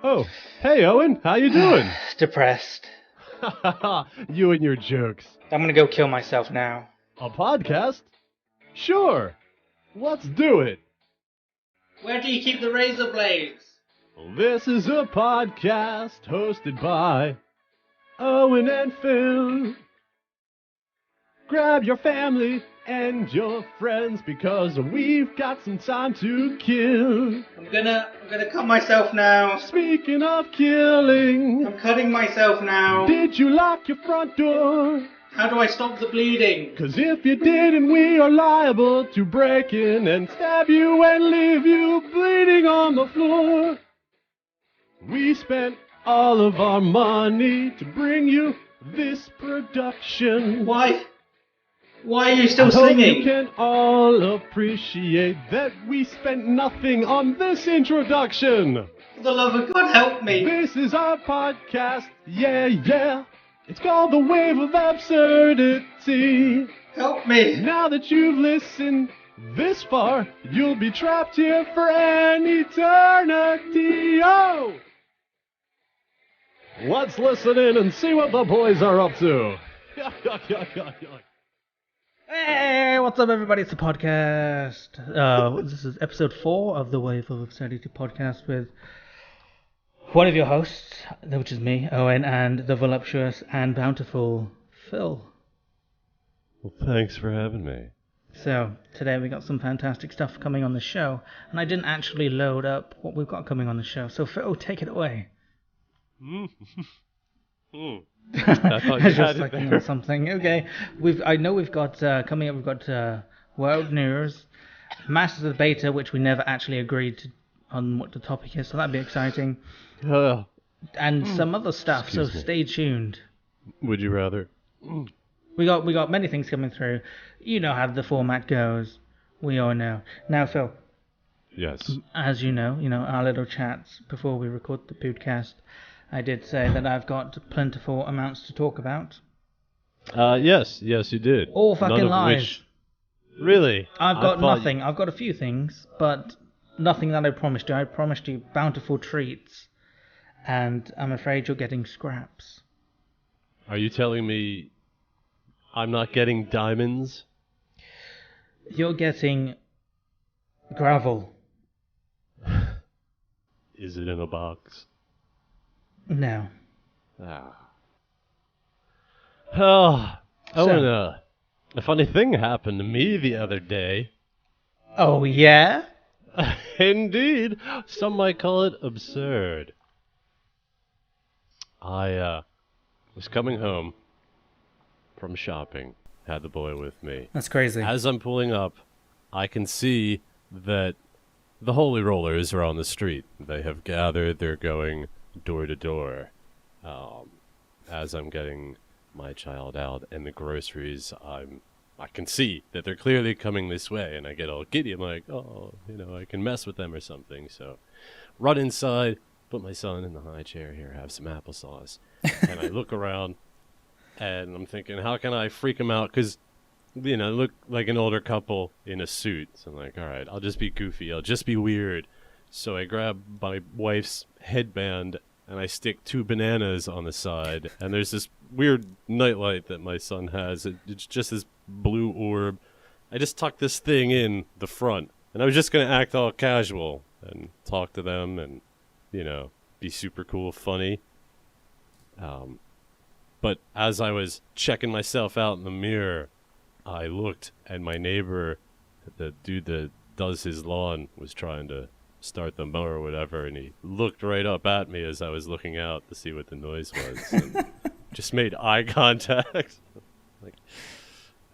Oh, hey Owen, how you doing? Depressed. You and your jokes. I'm gonna go kill myself now. A podcast? Sure. Let's do it. Where do you keep the razor blades? This is a podcast hosted by Owen and Phil. Grab your family and your friends because we've got some time to kill. I'm gonna cut myself now. Speaking of killing, I'm cutting myself now. did you lock your front door? How do I stop the bleeding? 'Cause if you didn't, we are liable to break in and stab you and leave you bleeding on the floor. We spent all of our money to bring you this production. Why are you still I hope singing? you can all appreciate that we spent nothing on this introduction. For the love of God, help me. This is our podcast, yeah. It's called The Wave of Absurdity. Help me. Now that you've listened this far, you'll be trapped here for an eternity. Oh! Let's listen in and see what the boys are up to. Hey, what's up, everybody? It's a podcast. This is episode 4 of the Wave of Absurdity podcast with one of your hosts, which is me, Owen, and the voluptuous and bountiful Phil. Well, thanks for having me. So, today we got some fantastic stuff coming on the show, and I didn't actually load up what we've got coming on the show. So, Phil, take it away. I thought you had it there. Something. Okay, I know we've got coming up. We've got world news, Masters of the Beta, which we never actually agreed to, on what the topic is, so that'd be exciting, and some other stuff. Excuse so me. stay tuned. Would you rather? We got many things coming through. You know how the format goes. We all know. Now, Phil, Yes. as you know, our little chats before we record the podcast, I did say that I've got plentiful amounts to talk about. Yes, you did. All fucking None of lies. which... Really? I've I got thought- nothing. I've got a few things, but nothing that I promised you. I promised you bountiful treats, and I'm afraid you're getting scraps. Are you telling me I'm not getting diamonds? You're getting gravel. Is it in a box? No. Ah. Oh, and a funny thing happened to me the other day. Oh, yeah? Indeed. Some might call it absurd. I was coming home from shopping. Had the boy with me. That's crazy. As I'm pulling up, I can see that the Holy Rollers are on the street. They have gathered. They're going door to door. As I'm getting my child out and the groceries, I can see that they're clearly coming this way, and I get all giddy. I'm like, oh, I can mess with them or something. So, run inside, put my son in the high chair here, have some applesauce, and I look around, and I'm thinking, how can I freak them out? Because, look like an older couple in a suit. So I'm like, all right, I'll just be goofy. I'll just be weird. So I grab my wife's headband, and I stick 2 bananas on the side. And there's this weird nightlight that my son has. It's just this blue orb. I just tuck this thing in the front. And I was just going to act all casual and talk to them and, be super cool, funny. But as I was checking myself out in the mirror, I looked, and my neighbor, the dude that does his lawn, was trying to start the mower or whatever, and he looked right up at me as I was looking out to see what the noise was, and just made eye contact. Like,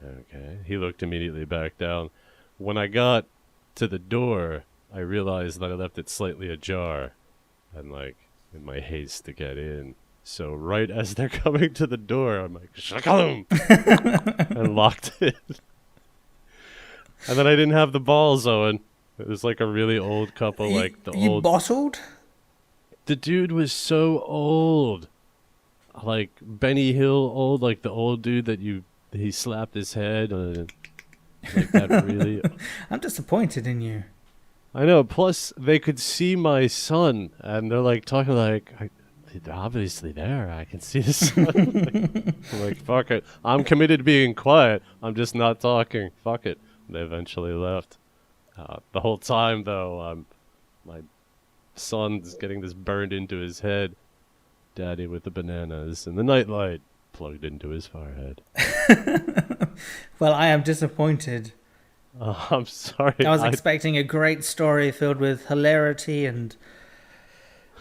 okay. He looked immediately back down. When I got to the door, I realized that I left it slightly ajar, and in my haste to get in. So right as they're coming to the door, I'm like, shakalum! And locked it. And then I didn't have the balls, Owen. It was like a really old couple, You bottled? The dude was so old. Like Benny Hill old, like the old dude that he slapped his head. Like that really... I'm disappointed in you. I know. Plus, they could see my son, and they're like talking like, they're obviously there. I can see the sun. I'm like, fuck it. I'm committed to being quiet. I'm just not talking. Fuck it. They eventually left. The whole time, though, my son's getting this burned into his head. Daddy with the bananas and the nightlight plugged into his forehead. Well, I am disappointed. I'm sorry. I was expecting a great story filled with hilarity and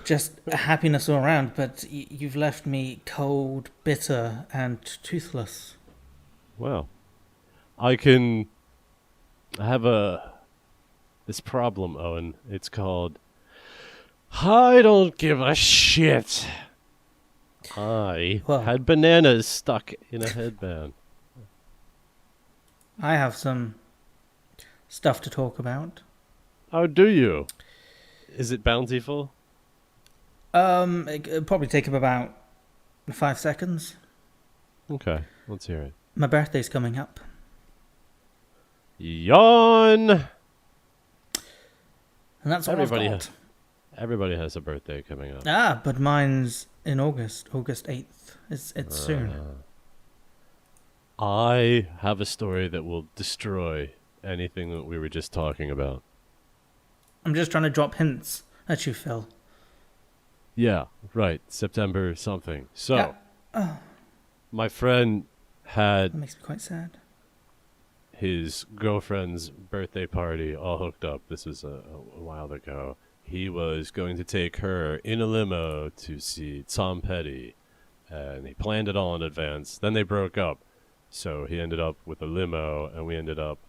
just happiness all around, but you've left me cold, bitter, and toothless. Well, I have this problem, Owen. It's called I don't give a shit. I had bananas stuck in a headband. I have some stuff to talk about. Oh, do you? Is it bountiful? It'll probably take up about 5 seconds. Okay, let's hear it. My birthday's coming up. Yawn! And that's all Everybody I've got. Everybody has a birthday coming up. But mine's in August 8th. It's soon. I have a story that will destroy anything that we were just talking about. I'm just trying to drop hints at you, Phil. Yeah, right. September something. So, Yeah. my friend had That makes me quite sad. his girlfriend's birthday party all hooked up. This was a while ago. He was going to take her in a limo to see Tom Petty, and he planned it all in advance. Then they broke up, so he ended up with a limo, and we ended up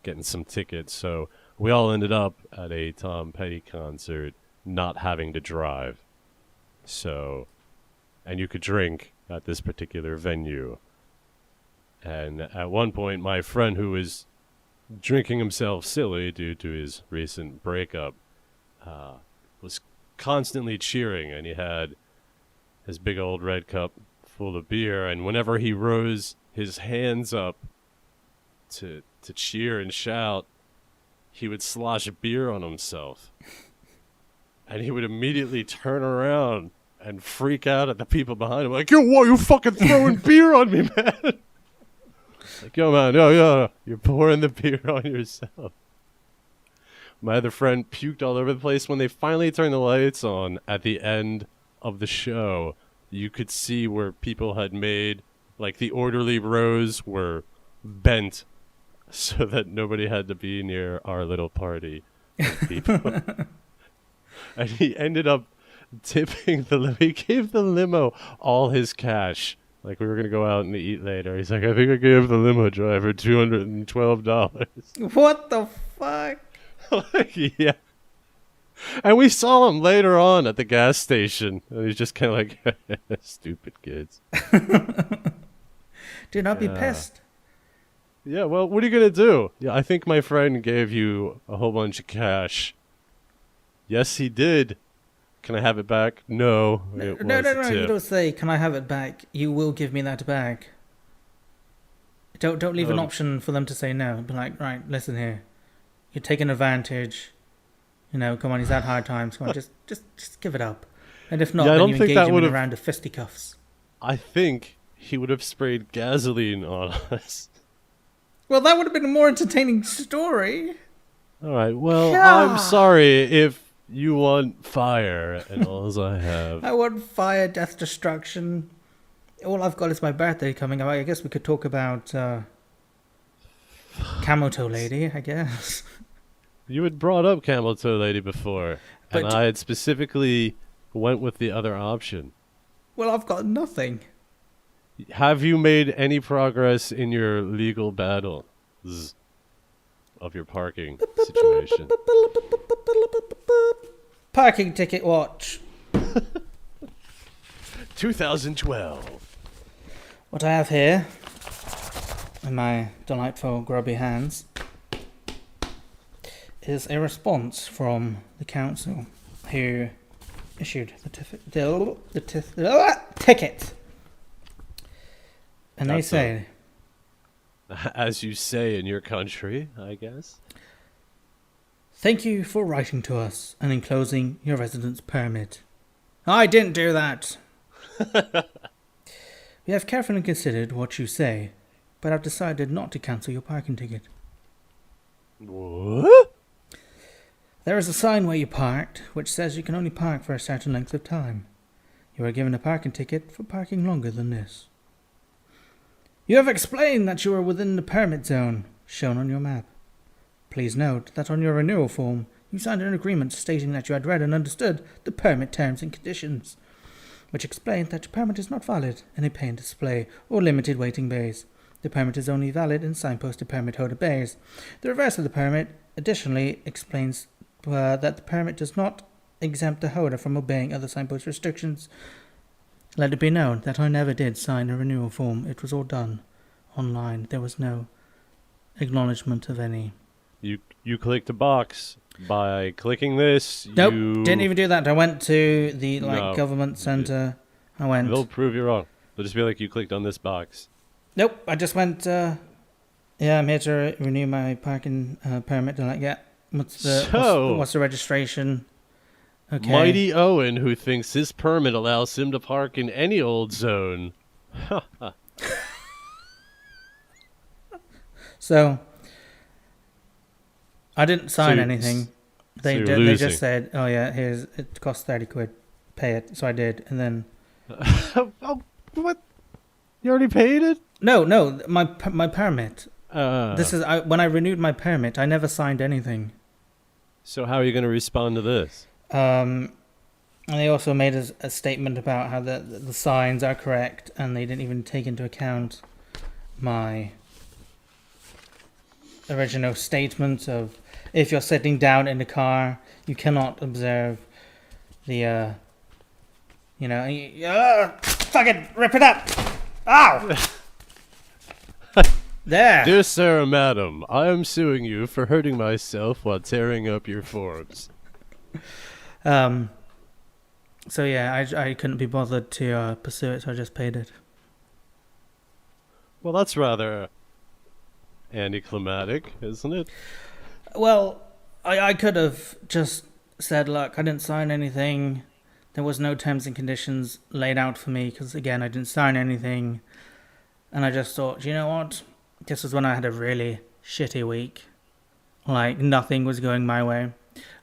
getting some tickets. So we all ended up at a Tom Petty concert, not having to drive. So, and you could drink at this particular venue. And at one point, my friend, who was drinking himself silly due to his recent breakup, was constantly cheering, and he had his big old red cup full of beer, and whenever he rose his hands up to cheer and shout, he would slosh beer on himself. And he would immediately turn around and freak out at the people behind him, like, yo, why you fucking throwing beer on me, man? Like, yo, man, yo, you're pouring the beer on yourself. My other friend puked all over the place. When they finally turned the lights on at the end of the show, you could see where people had made, like, the orderly rows were bent so that nobody had to be near our little party of people. And he ended up tipping the limo. He gave the limo all his cash. Like, we were going to go out and eat later. He's like, I think I gave the limo driver $212. What the fuck? Like, yeah. And we saw him later on at the gas station. And he's just kind of like, stupid kids. Do not be pissed. Yeah, well, what are you going to do? Yeah, I think my friend gave you a whole bunch of cash. Yes, he did. Can I have it back? No. No, it was no, a you tip. don't say, can I have it back? You will give me that back. Don't leave an option for them to say no. Be like, right, listen here. You're taking advantage. You know, come on, he's had hard times. Come on, just give it up. And if not, Yeah, I then don't you think engage that him in a would've- round of fisticuffs. I think he would have sprayed gasoline on us. Well, that would have been a more entertaining story. All right, well, God. I'm sorry if you want fire, and all I have. I want fire, death, destruction. All I've got is my birthday coming up. I guess we could talk about Camel Toe Lady, I guess. You had brought up Camel Toe Lady before, and But- I had specifically went with the other option. Well, I've got nothing. Have you made any progress in your legal battle of your parking situation? Parking ticket watch. 2012. What I have here in my delightful grubby hands is a response from the council who issued the ticket. And they That's say, As you say in your country, I guess. Thank you for writing to us and enclosing your residence permit. I didn't do that. We have carefully considered what you say, but I've decided not to cancel your parking ticket. What? There is a sign where you parked, which says you can only park for a certain length of time. You are given a parking ticket for parking longer than this. You have explained that you are within the permit zone, shown on your map. Please note that on your renewal form, you signed an agreement stating that you had read and understood the permit terms and conditions, which explained that your permit is not valid in a pay and display or limited waiting bays. The permit is only valid in signposted permit holder bays. The reverse of the permit additionally explains that the permit does not exempt the holder from obeying other signpost restrictions. Let it be known that I never did sign a renewal form. It was all done online. There was no acknowledgement of any. You clicked a box. By clicking this, Nope, you... didn't even do that. I went to the No. government centre. I went. They'll prove you wrong. They'll just be like, you clicked on this box. Nope, I just went. Yeah, I'm here to renew my parking permit. They're like, yeah. What's the registration? Okay. Mighty Owen, who thinks his permit allows him to park in any old zone. So, I didn't sign anything. They just said, "Oh yeah, it costs 30 quid. Pay it." So I did, and then. Oh, what? You already paid it? No, my permit. This is when I renewed my permit. I never signed anything. So how are you going to respond to this? And they also made a statement about how the signs are correct, and they didn't even take into account my original statement of if you're sitting down in the car, you cannot observe the, fucking rip it up! Ow! There! Dear Sir or Madam, I am suing you for hurting myself while tearing up your forms. So yeah, I couldn't be bothered to pursue it, so I just paid it. Well, that's rather anticlimactic, isn't it? Well, I could have just said, look, I didn't sign anything. There was no terms and conditions laid out for me because, again, I didn't sign anything. And I just thought, you know what? This was when I had a really shitty week. Like, nothing was going my way.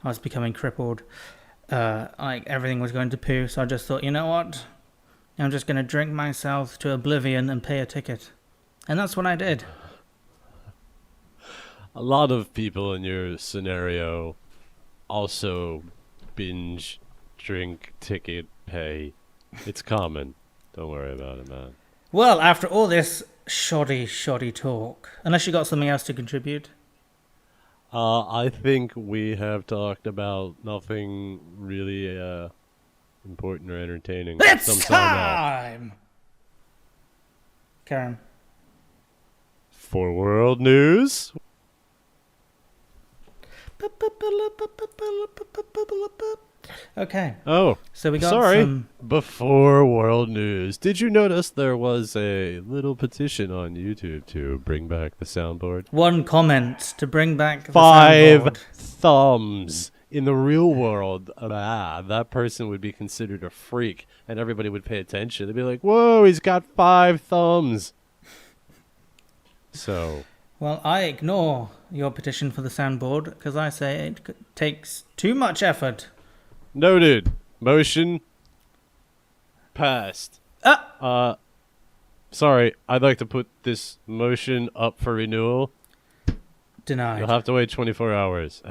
I was becoming crippled. Everything was going to poo. So I just thought, you know what? I'm just going to drink myself to oblivion and pay a ticket. And that's what I did. A lot of people in your scenario also binge, drink, ticket, pay. It's common. Don't worry about it, man. Well, after all this shoddy talk, unless you got something else to contribute. I think we have talked about nothing really important or entertaining. It's time! Karen. For world news? Okay. Oh, so we got sorry. Before world news, did you notice there was a little petition on YouTube to bring back the soundboard? One comment to bring back the 5 soundboard. thumbs. In the real world, that person would be considered a freak, and everybody would pay attention. They'd be like, "Whoa, he's got 5 thumbs." So. Well, I ignore your petition for the soundboard because I say it takes too much effort. Noted. Motion passed. Sorry, I'd like to put this motion up for renewal. Denied. You'll have to wait 24 hours.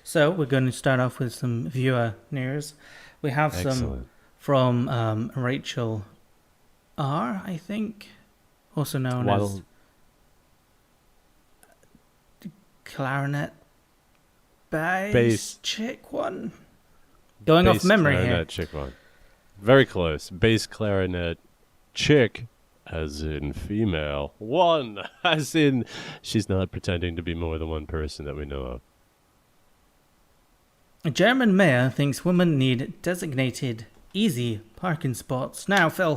So we're going to start off with some viewer news. We have some from Rachel R, I think, also known as clarinet bass chick one. Going bass off memory clarinet here. Chick one. Very close. Bass clarinet chick, as in female. One, as in she's not pretending to be more than one person that we know of. A German mayor thinks women need designated easy parking spots. Now, Phil,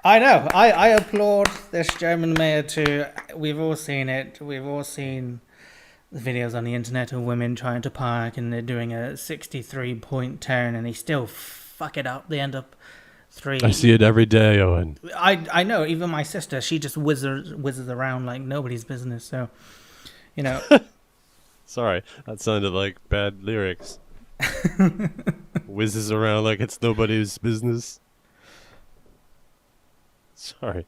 I know. I applaud this German mayor too. We've all seen it. We've all seen videos on the internet of women trying to park and they're doing a 63-point turn and they still fuck it up. They end up three. I see it every day, Owen. I know. Even my sister, she just whizzes around like nobody's business. So, you know. Sorry, that sounded like bad lyrics. Whizzes around like it's nobody's business. Sorry.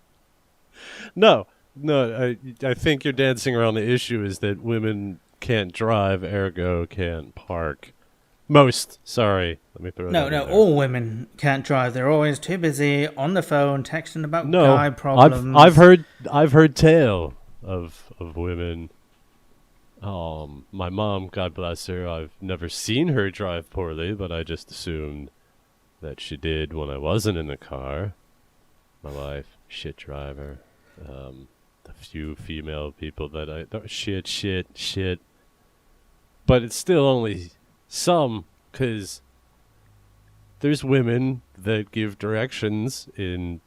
No, I think you're dancing around the issue is that women can't drive, ergo can't park. Most, sorry. Let me throw that in there. All women can't drive. They're always too busy on the phone texting about No, guy problems. I've heard tale of women. My mom, God bless her, I've never seen her drive poorly, but I just assumed that she did when I wasn't in the car. My wife, shit driver. The few female people that shit. But it's still only some, because there's women that give directions in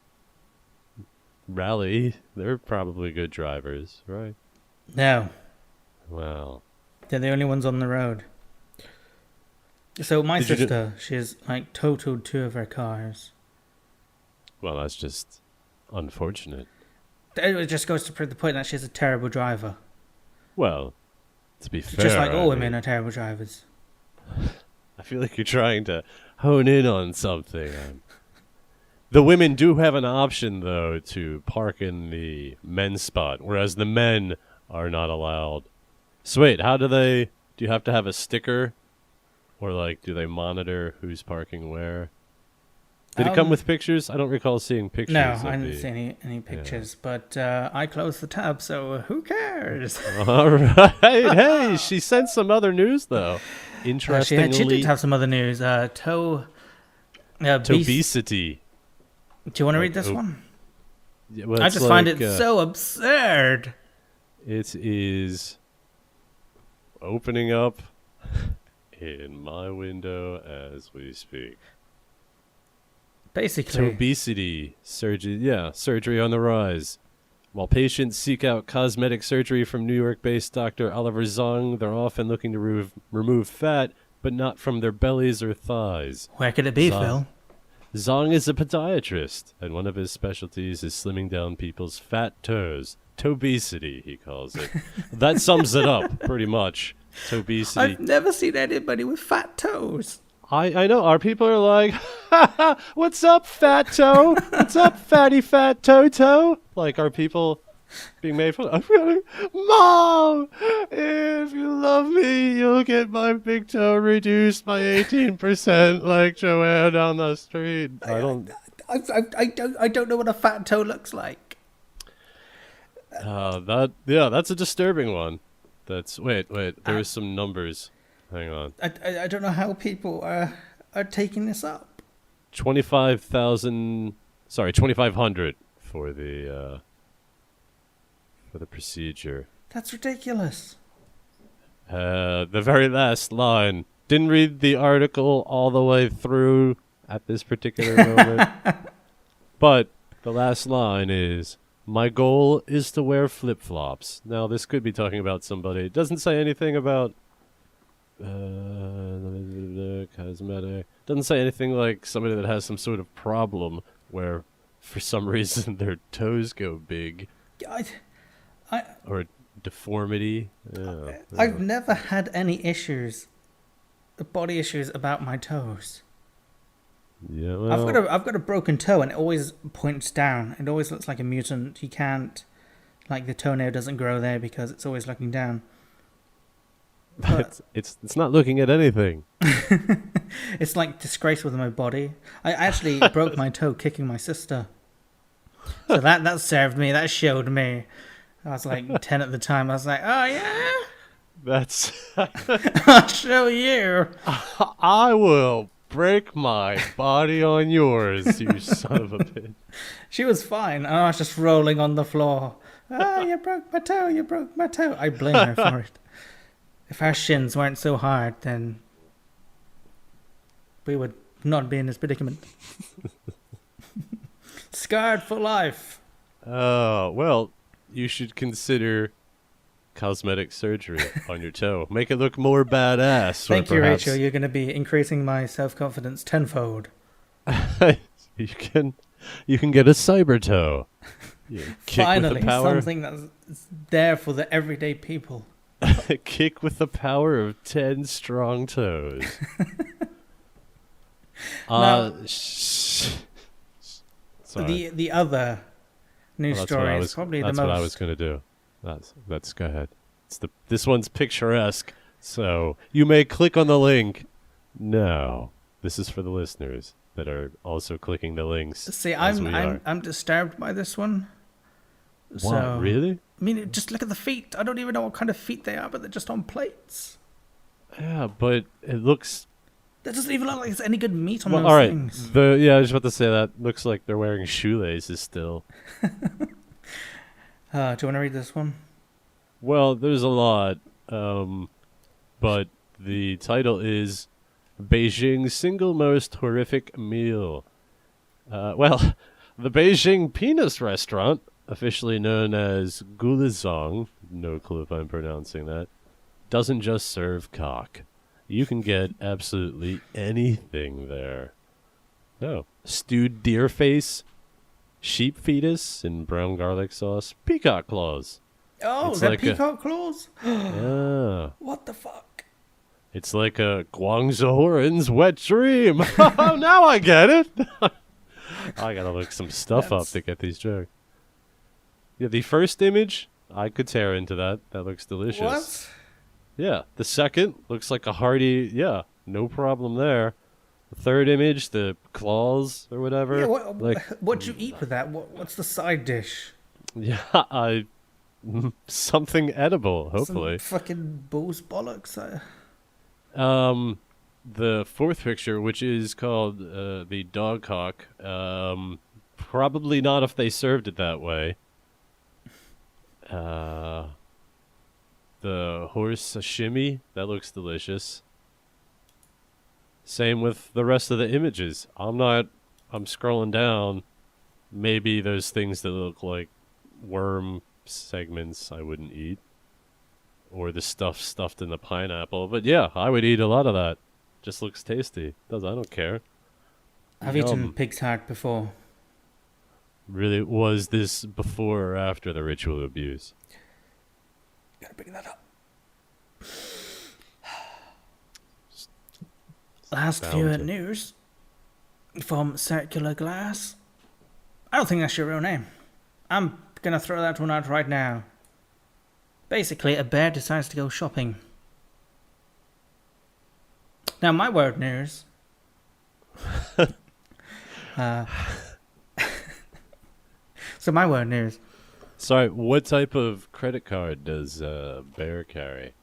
rally. They're probably good drivers, right? No. Well, They're the only ones on the road. So my sister, she's like totaled 2 of her cars. Well, that's just unfortunate. It just goes to prove the point that she's a terrible driver. Well, to be fair, Just like all women are terrible drivers. I feel like you're trying to hone in on something. The women do have an option, though, to park in the men's spot, whereas the men are not allowed. So wait, how do you have to have a sticker? Or, like, do they monitor who's parking where? Did it come with pictures? I don't recall seeing pictures. No, I didn't see any pictures, but I closed the tab, so who cares? All right. Hey, she sent some other news, though. Interestingly. She did have some other news. Obesity. Do you want to read this one? Yeah, well, I just find it so absurd. It is opening up in my window as we speak. Basically. Obesity surgery on the rise. While patients seek out cosmetic surgery from New York-based Dr. Oliver Zong, they're often looking to remove fat, but not from their bellies or thighs. Where could it be, Phil? Zong is a podiatrist, and one of his specialties is slimming down people's fat toes. Tobesity, he calls it. That sums it up, pretty much. Tobesity. I've never seen anybody with fat toes. I know. Our people are like, what's up, fat toe? What's up, fatty fat toe? Like, are people being made fun of? Mom, if you love me, you'll get my big toe reduced by 18% like Joanne down the street. I don't know what a fat toe looks like. That's a disturbing one. Wait, there's some numbers. Hang on. I don't know how people are taking this up. 2,500 for the procedure. That's ridiculous. The very last line. Didn't read the article all the way through at this particular moment. But the last line is, my goal is to wear flip-flops. Now, this could be talking about somebody. It doesn't say anything about cosmetic. Doesn't say anything like somebody that has some sort of problem where, for some reason, their toes go big. Or deformity. Yeah, I've never had any body issues about my toes. Yeah, well, I've got a broken toe and it always points down. It always looks like a mutant. You can't, like, the toenail doesn't grow there because it's always looking down. But it's not looking at anything. It's like disgraceful with my body. I actually broke my toe kicking my sister. So that served me. That showed me. I was like 10 at the time. I was like, oh yeah? That's... I'll show you. I will break my body on yours, you son of a bitch. She was fine. I was just rolling on the floor. Oh, you broke my toe. You broke my toe. I blame her for it. If our shins weren't so hard, then we would not be in this predicament. Scarred for life. Oh, well, you should consider cosmetic surgery on your toe. Make it look more badass. Thank or you, perhaps Rachel. You're going to be increasing my self-confidence tenfold. you can get a cyber toe. Kick Finally, with the power. something that's there for the everyday people. Kick with the power of 10 strong toes. Sorry. The other news story is probably the most. That's what I was going to do. Let's go ahead. This one's picturesque, so you may click on the link. No, this is for the listeners that are also clicking the links. See, I'm disturbed by this one. What, So, really? I mean, just look at the feet. I don't even know what kind of feet they are, but they're just on plates. Yeah, but it looks. That doesn't even look like there's any good meat on Well, those all right. things. I was about to say that looks like they're wearing shoelaces still. Do you want to read this one? Well, there's a lot, but the title is Beijing's single most horrific meal. The Beijing Penis Restaurant, officially known as Gulizong, no clue if I'm pronouncing that, doesn't just serve cock. You can get absolutely anything there. No. Stewed deer face, sheep fetus in brown garlic sauce, peacock claws. Oh, It's is that like peacock claws? Yeah. What the fuck? It's like a Guangzhouren's wet dream. Oh, now I get it. I gotta look some stuff up to get these jokes. Yeah, the first image, I could tear into that. That looks delicious. What? Yeah, the second looks like a hearty, no problem there. The third image, the claws or whatever. Yeah, what'd you eat with that? What's the side dish? Yeah, something edible, hopefully. Some fucking bull's bollocks. The fourth picture, which is called the dog cock, probably not if they served it that way. The horse sashimi, that looks delicious. Same with the rest of the images. I'm scrolling down. Maybe those things that look like worm segments I wouldn't eat. Or the stuff stuffed in the pineapple. But yeah, I would eat a lot of that. Just looks tasty. I don't care. I've eaten pig's heart before. Really, was this before or after the ritual abuse? Gotta bring that up. Last few news from Circular Glass. I don't think that's your real name. I'm gonna throw that one out right now. Basically, a bear decides to go shopping. Now, my word news. So my word news. Sorry, what type of credit card does Bear carry?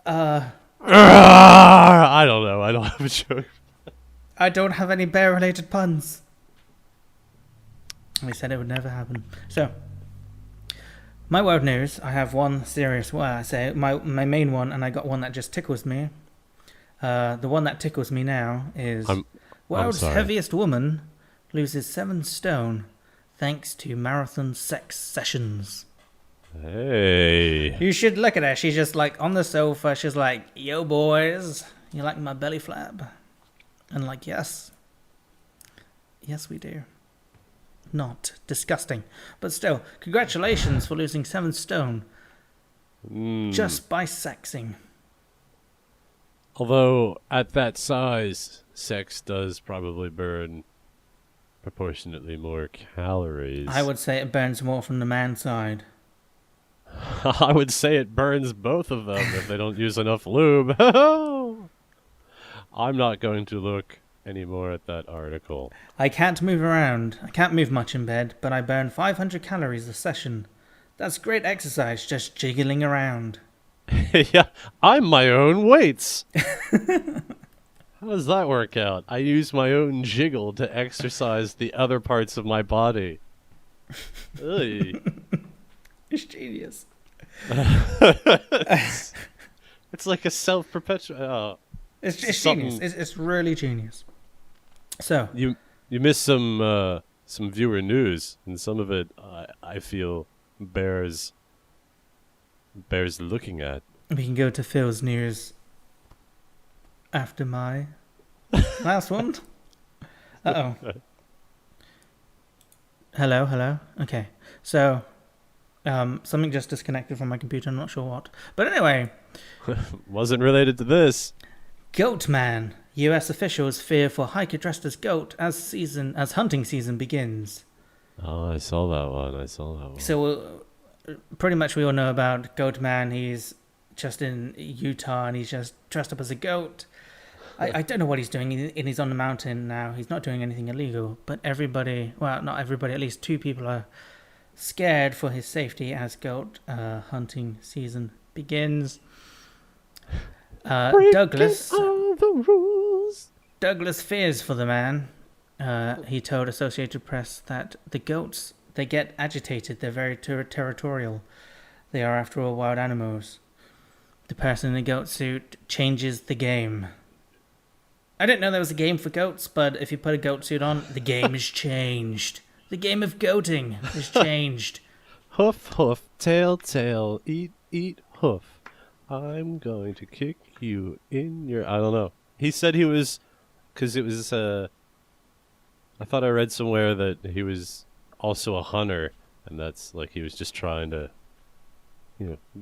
I don't know. I don't have a joke. I don't have any bear-related puns. We said it would never happen. So, my word news. I have one serious. Well, I say my main one, and I got one that just tickles me. The one that tickles me now is world's heaviest woman loses 7 stone thanks to marathon sex sessions. Hey. You should look at her. She's just like on the sofa. She's like, yo, boys, you like my belly flap? And like, yes. Yes, we do. Not disgusting. But still, congratulations for losing 7 stone just by sexing. Although, at that size, sex does probably burn proportionately more calories. I would say it burns more from the man's side. I would say it burns both of them if they don't use enough lube. I'm not going to look anymore at that article. I can't move around. I can't move much in bed, but I burn 500 calories a session. That's great exercise, just jiggling around. Yeah, I'm my own weights. How does that work out? I use my own jiggle to exercise the other parts of my body. It's genius. It's like a self-perpetual. It's genius. It's really genius. So you missed some viewer news, and some of it I feel bears bears looking at. We can go to Phil's news after my last one. Uh-oh. Hello. Okay. So, something just disconnected from my computer. I'm not sure what. But anyway. Wasn't related to this. Goat man. U.S. officials fear for hiker dressed as goat as hunting season begins. Oh, I saw that one. So, pretty much we all know about Goat Man. He's just in Utah and he's just dressed up as a goat. I don't know what he's doing. He's on the mountain now. He's not doing anything illegal. But everybody, well, not everybody, at least 2 people are scared for his safety as goat hunting season begins. Douglas fears for the man. He told Associated Press that the goats, they get agitated. They're very territorial. They are, after all, wild animals. The person in the goat suit changes the game. I didn't know there was a game for goats, but if you put a goat suit on, the game is changed. The game of goating has changed. Hoof, hoof, tail, tail, eat, eat, hoof. I'm going to kick you in your... I don't know. He said he was... Because it was... I thought I read somewhere that he was also a hunter, and that's like he was just trying to,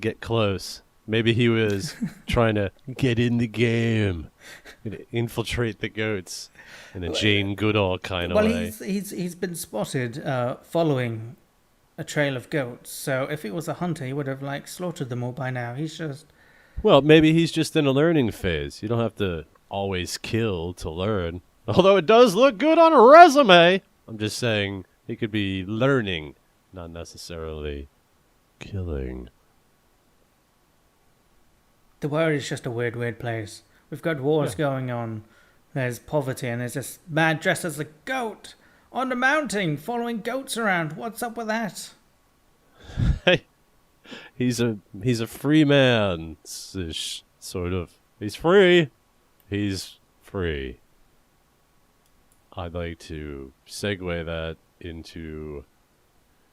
get close. Maybe he was trying to get in the game, infiltrate the goats in a Jane Goodall kind of way. Well, he's been spotted following a trail of goats. So if he was a hunter, he would have slaughtered them all by now. He's just... Well, maybe he's just in a learning phase. You don't have to always kill to learn. Although it does look good on a resume. I'm just saying he could be learning, not necessarily killing. The world is just a weird place. We've got wars going on. There's poverty, and there's this man dressed as a goat on the mountain following goats around. What's up with that? Hey, he's a free man, sort of. He's free. He's free. I'd like to segue that into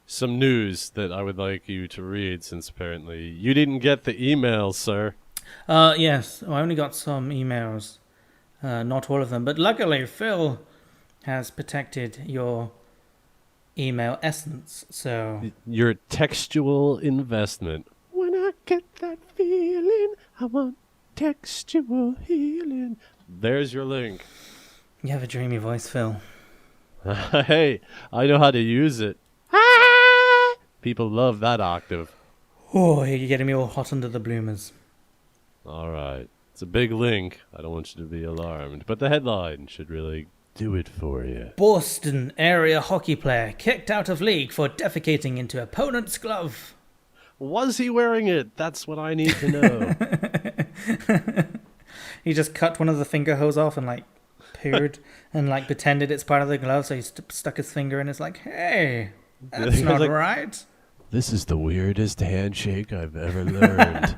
some news that I would like you to read, since apparently you didn't get the email, sir. Yes, I only got some emails, not all of them, but luckily Phil has protected your email essence, so... Your textual investment. When I get that feeling, I want textual healing. There's your link. You have a dreamy voice, Phil. Hey, I know how to use it. People love that octave. Oh, you're getting me all hot under the bloomers. All right. It's a big link. I don't want you to be alarmed. But the headline should really do it for you. Boston area hockey player kicked out of league for defecating into opponent's glove. Was he wearing it? That's what I need to know. He just cut one of the finger hose off and pooed and pretended it's part of the glove, so he stuck his finger in. It's hey, that's not right. This is the weirdest handshake I've ever learned.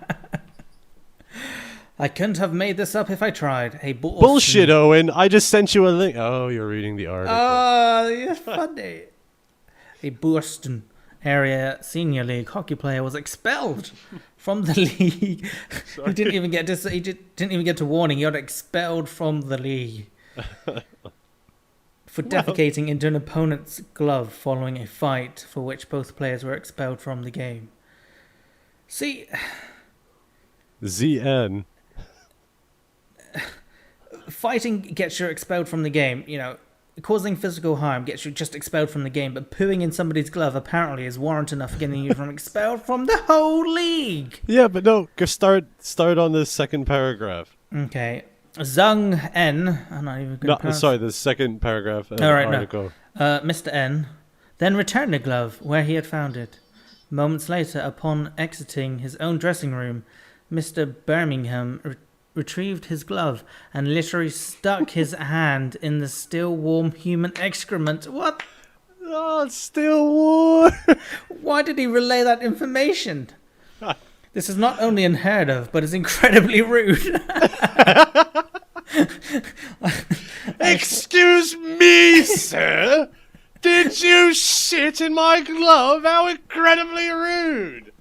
I couldn't have made this up if I tried. Hey, bullshit, Owen. I just sent you a link. Oh, you're reading the article. Oh, you're funny. A Boston area senior league hockey player was expelled from the league. He didn't even get to warning. He got expelled from the league for defecating into an opponent's glove following a fight for which both players were expelled from the game. See, ZN. Fighting gets you expelled from the game. Causing physical harm gets you just expelled from the game, but pooing in somebody's glove apparently is warrant enough for getting you expelled from the whole league. Yeah, but no, start on the second paragraph. Okay. Zung N. I'm not even going to pronounce... Sorry, the second paragraph of the article. No. Mr. N then returned the glove where he had found it. Moments later, upon exiting his own dressing room, Mr. Birmingham retrieved his glove and literally stuck his hand in the still warm human excrement. What? Oh, it's still warm. Why did he relay that information? This is not only unheard of, but is incredibly rude. Excuse me, sir. Did you shit in my glove? How incredibly rude.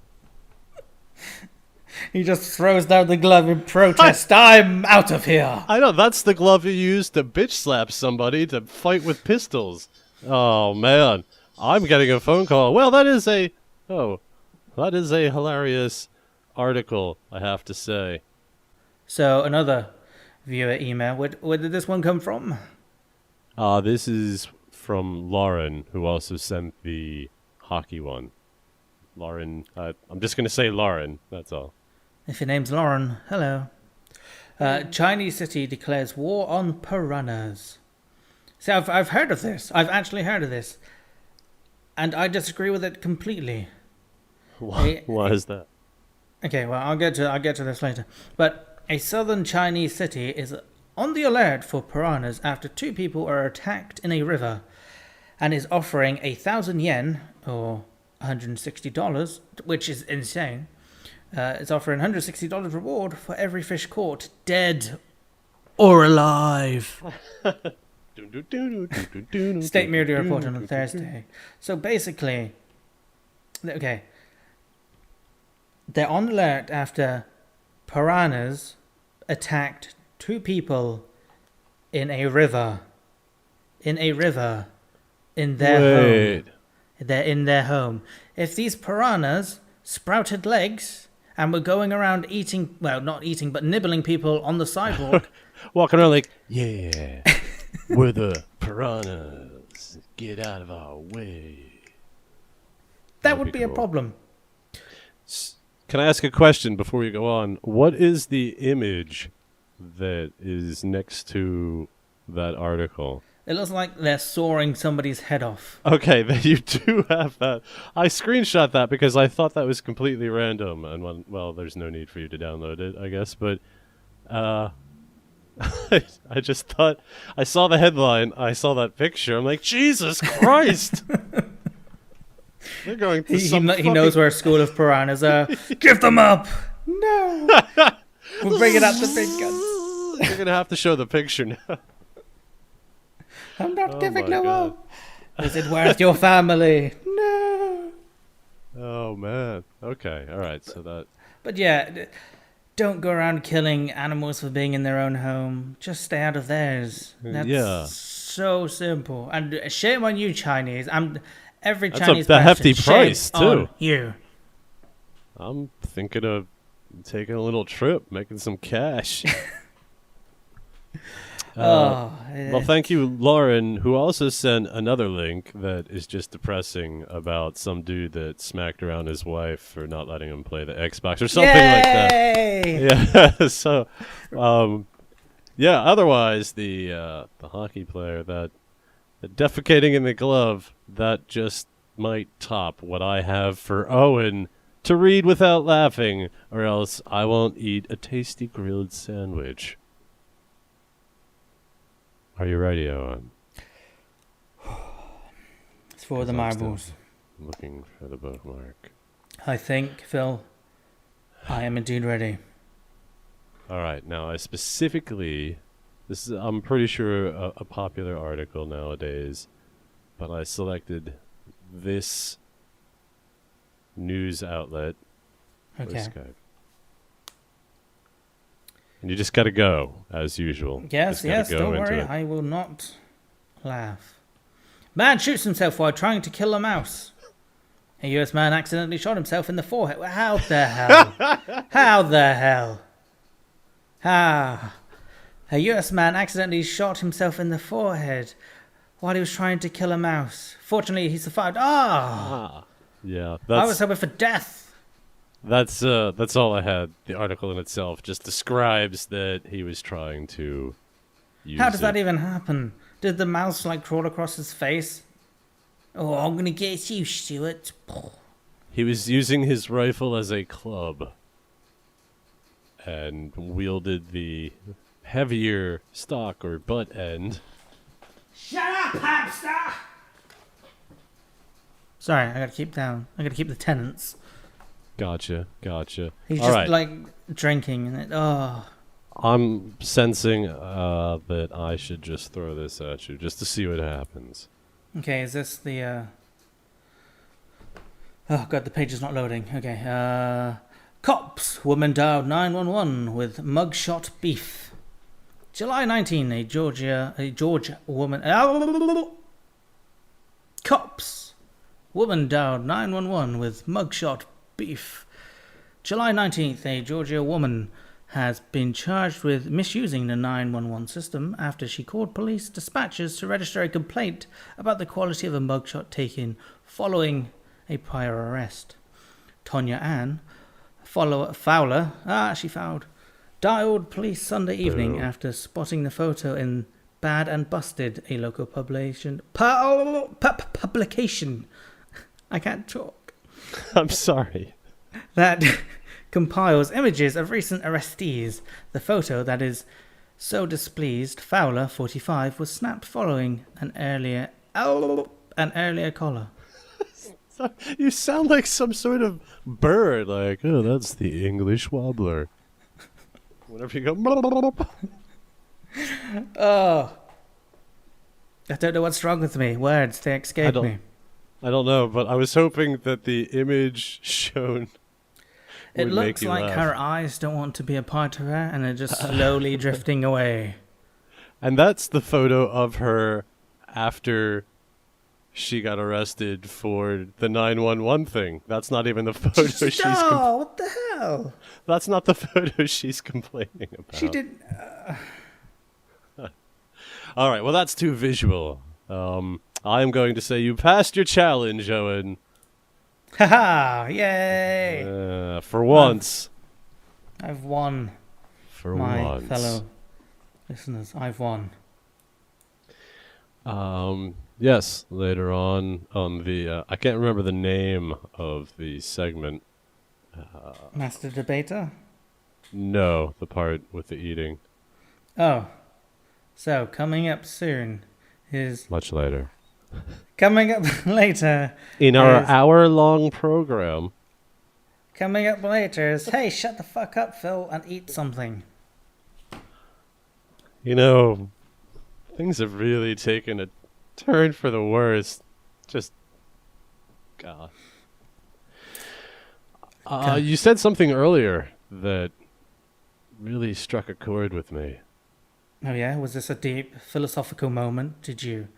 He just throws down the glove in protest. I'm out of here. I know, that's the glove you use to bitch slap somebody to fight with pistols. Oh, man. I'm getting a phone call. Well, that is a hilarious article, I have to say. So, another viewer email. Where did this one come from? This is from Lauren, who also sent the hockey one. Lauren, I'm just going to say Lauren, that's all. If your name's Lauren, hello. Chinese city declares war on piranhas. See, I've heard of this. I've actually heard of this. And I disagree with it completely. Why is that? Okay, well, I'll get to this later. But a southern Chinese city is on the alert for piranhas after 2 people are attacked in a river and is offering 1,000 yen, or $160, which is insane. It's offering $160 reward for every fish caught, dead or alive. State media report on Thursday. So basically, okay, they're on alert after piranhas attacked 2 people in a river. In their home. They're in their home. If these piranhas sprouted legs and were going around eating, well, not eating, but nibbling people on the sidewalk. Walking around like, yeah, we're the piranhas. Get out of our way. That would be a problem. Can I ask a question before you go on? What is the image that is next to that article? It looks like they're sawing somebody's head off. Okay, then you do have that. I screenshot that because I thought that was completely random. And well, there's no need for you to download it, I guess. But I just thought, I saw the headline, I saw that picture. I'm like, Jesus Christ! They're going to He knows where a school of piranhas are. Give them up! No! We're bringing out the big guns. You're going to have to show the picture now. I'm not giving them up. Is it worth your family? No. Oh, man. Okay, all right, so that... But yeah, don't go around killing animals for being in their own home. Just stay out of theirs. That's so simple. And shame on you, Chinese. Every Chinese That's a person, hefty price, shame too. on you. I'm thinking of taking a little trip, making some cash. Well, thank you, Lauren, who also sent another link that is just depressing about some dude that smacked around his wife for not letting him play the Xbox or something like that. Yeah. So, yeah. Otherwise, the hockey player that defecating in the glove, that just might top what I have for Owen to read without laughing, or else I won't eat a tasty grilled sandwich. Are you ready, Owen? It's for the marbles. Looking for the bookmark. I think, Phil, I am indeed ready. All right. Now, I specifically, I'm pretty sure a popular article nowadays, but I selected this news outlet for Okay. Skype. And you just got to go, as usual. Yes, don't worry. I will not laugh. Man shoots himself while trying to kill a mouse. A US man accidentally shot himself in the forehead. How the hell? How the hell? How? A US man accidentally shot himself in the forehead while he was trying to kill a mouse. Fortunately, he survived. Yeah. I was hoping for death. That's all I had. The article in itself just describes that he was trying to use How does that even happen? Did the mouse crawl across his face? Oh, I'm gonna get you, Stuart. He was using his rifle as a club and wielded the heavier stock or butt end. Shut up, hamster! Sorry, I gotta keep the tenants. Gotcha. He's All just right. drinking and I'm sensing that I should just throw this at you just to see what happens. Okay, is this the oh god, the page is not loading. Okay. Cops, woman dialed 911 with mugshot beef. July 19, a Georgia woman. Cops, woman dialed 911 with mugshot beef. July 19th, a Georgia woman has been charged with misusing the 911 system after she called police dispatchers to register a complaint about the quality of a mugshot taken following a prior arrest. Tonya Ann Fowler, she fouled, dialed police Sunday evening after spotting the photo in Bad and Busted, a local publication. Publication. I can't talk. I'm sorry. That compiles images of recent arrestees. The photo that is so displeased Fowler, 45, was snapped following an earlier collar. You sound like some sort of bird, like, oh, that's the English wobbler. Whenever you go... Oh. I don't know what's wrong with me. Words, they escape me. I don't know, but I was hoping that the image shown It would looks make you like laugh. her eyes don't want to be a part of her, and they're just slowly drifting away. And that's the photo of her after she got arrested for the 911 thing. That's not even the photo What the hell? That's not the photo she's complaining about. She did. All right, well, that's too visual. I'm going to say you passed your challenge, Owen. Haha! Yay! For once. I've won. For my once. fellow listeners, I've won. Yes, later on the I can't remember the name of the segment. Master Debater? No, the part with the eating. Oh. So, coming up soon is... Much later. Coming up later... In our hour-long program. Coming up later is, hey, shut the fuck up, Phil, and eat something. You know, things have really taken a turn for the worst. Just... God. You said something earlier that really struck a chord with me. Oh yeah? Was this a deep philosophical moment? Did you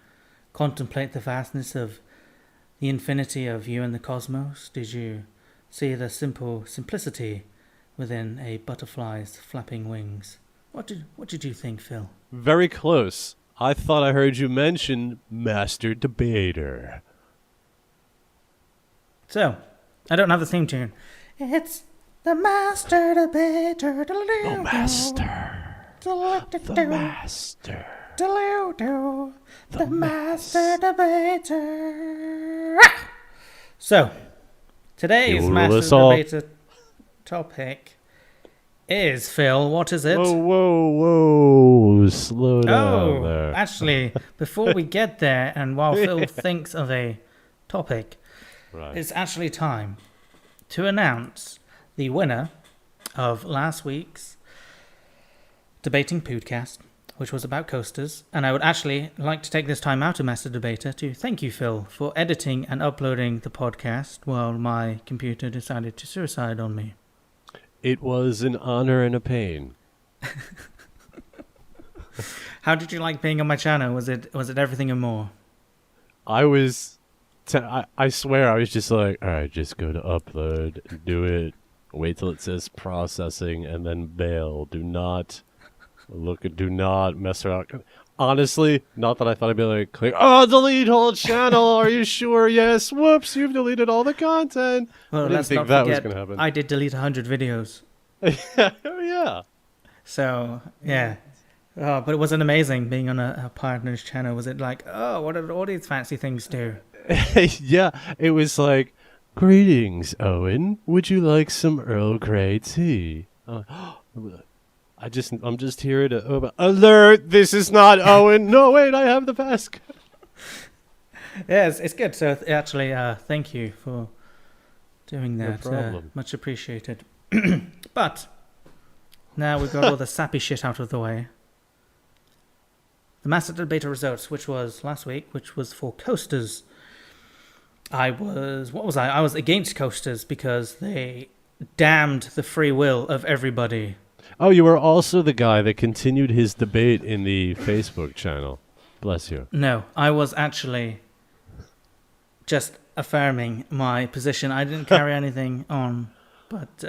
contemplate the vastness of the infinity of you and the cosmos? Did you see the simplicity within a butterfly's flapping wings? What did you think, Phil? Very close. I thought I heard you mention Master Debater. So, I don't have the theme tune. It's the Master Debater. The Master. The Master. The Master Debater. So, today's Master Debater topic is, Phil, what is it? Whoa. Slow down there. Actually, before we get there, and while Phil thinks of a topic, it's actually time to announce the winner of last week's Debating Podcast, which was about coasters. And I would actually like to take this time out of Master Debater to thank you, Phil, for editing and uploading the podcast while my computer decided to suicide on me. It was an honor and a pain. How did you like being on my channel? Was it everything and more? I was... I swear I was just like, all right, just go to upload, do it, wait till it says processing, and then bail. Do not mess around. Honestly, not that I thought I'd be like, click, delete whole channel. Are you sure? Yes. Whoops, you've deleted all the content. Well, I didn't let's think not that forget, was going to happen. I did delete 100 videos. Oh, yeah. So, yeah. Oh, but it wasn't amazing being on a partner's channel. Was it like, what did all these fancy things do? Yeah, it was like, greetings, Owen. Would you like some Earl Grey tea? I'm just here to alert. This is not Owen. No, wait, I have the mask. Yes, it's good. So actually, thank you for doing that. No problem. Much appreciated. But now we've got all the sappy shit out of the way. The Master Debater results, which was last week, which was for coasters. I was against coasters because they damned the free will of everybody. Oh, you were also the guy that continued his debate in the Facebook channel. Bless you. No, I was actually just affirming my position. I didn't carry anything on, but,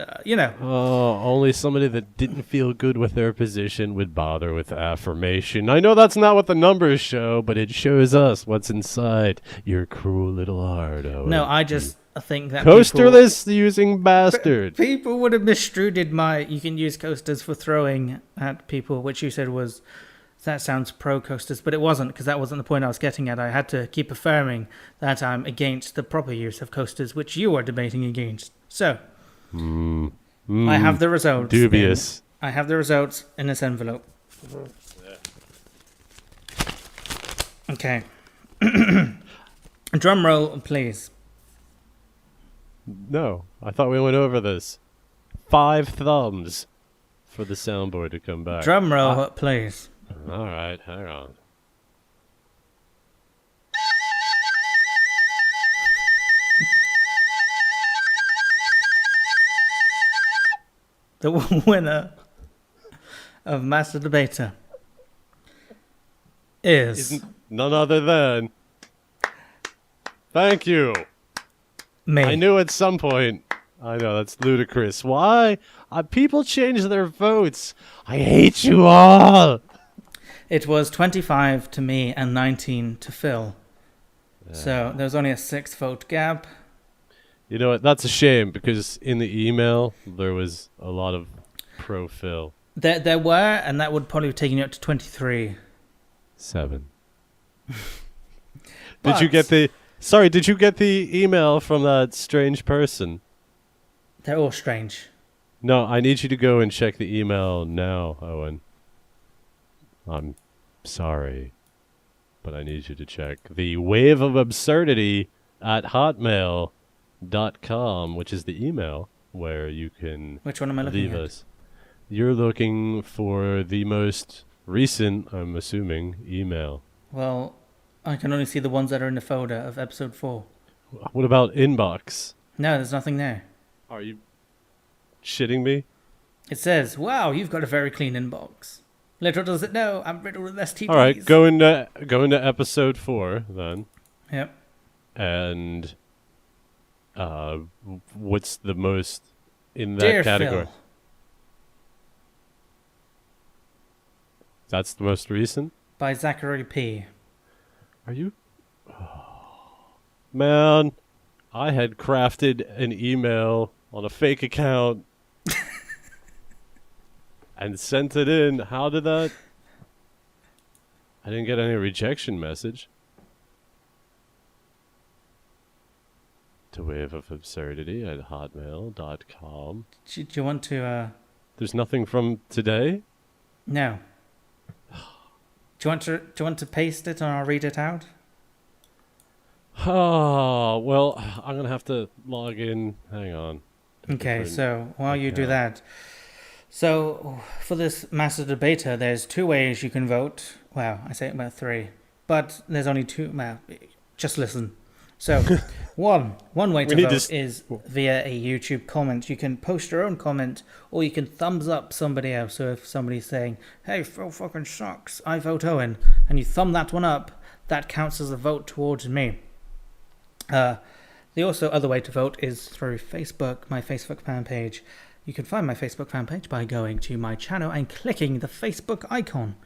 Oh, only somebody that didn't feel good with their position would bother with affirmation. I know that's not what the numbers show, but it shows us what's inside your cruel little heart, Owen. No, I just think that Coasterless using bastard. people would have misstruded my, you can use coasters for throwing at people, which you said was, that sounds pro-coasters, but it wasn't, because that wasn't the point I was getting at. I had to keep affirming that I'm against the proper use of coasters, which you are debating against. So, I have the results. Dubious. I have the results in this envelope. Okay. Drum roll, please. No, I thought we went over this. 5 thumbs for the soundboard to come back. Drum roll, please. All right, hang on. The winner of Master Debater is none other than... Thank you. me. I knew at some point. I know, that's ludicrous. Why? People change their votes. I hate you all. It was 25 to me and 19 to Phil. So there was only a 6-vote gap. You know what? That's a shame, because in the email, there was a lot of pro-Phil. There were, and that would probably have taken you up to 23. 7. Did you get the... Sorry, did you get the email from that strange person? They're all strange. No, I need you to go and check the email now, Owen. I'm sorry, but I need you to check the wave of absurdity at hotmail.com, which is the email where you can Which one am I looking leave at? us. You're looking for the most recent, I'm assuming, email. Well, I can only see the ones that are in the folder of episode 4. What about inbox? No, there's nothing there. Are you shitting me? It says, wow, you've got a very clean inbox. Little does it know, I'm riddled with STDs. All right, go into episode 4 then. Yep. And what's the most in that Dear category? Phil, That's the most recent? by Zachary P. Are you? Man, I had crafted an email on a fake account and sent it in. How did that? I didn't get any rejection message. To wave of absurdity at hotmail.com. Do you want to, There's nothing from today? no. Do you want to paste it and I'll read it out? Oh, well, I'm going to have to log in. Hang on. Okay, Different so while you do account. that, so for this master debater, there's 2 ways you can vote. Well, I say about 3, but there's only 2. Well, just listen. So, one way to need vote to is via a YouTube comment. You can post your own comment, or you can thumbs up somebody else. So if somebody's saying, "Hey, Phil fucking sucks," I vote Owen, and you thumb that one up, that counts as a vote towards me. The also other way to vote is through Facebook, my Facebook fan page. You can find my Facebook fan page by going to my channel and clicking the Facebook icon.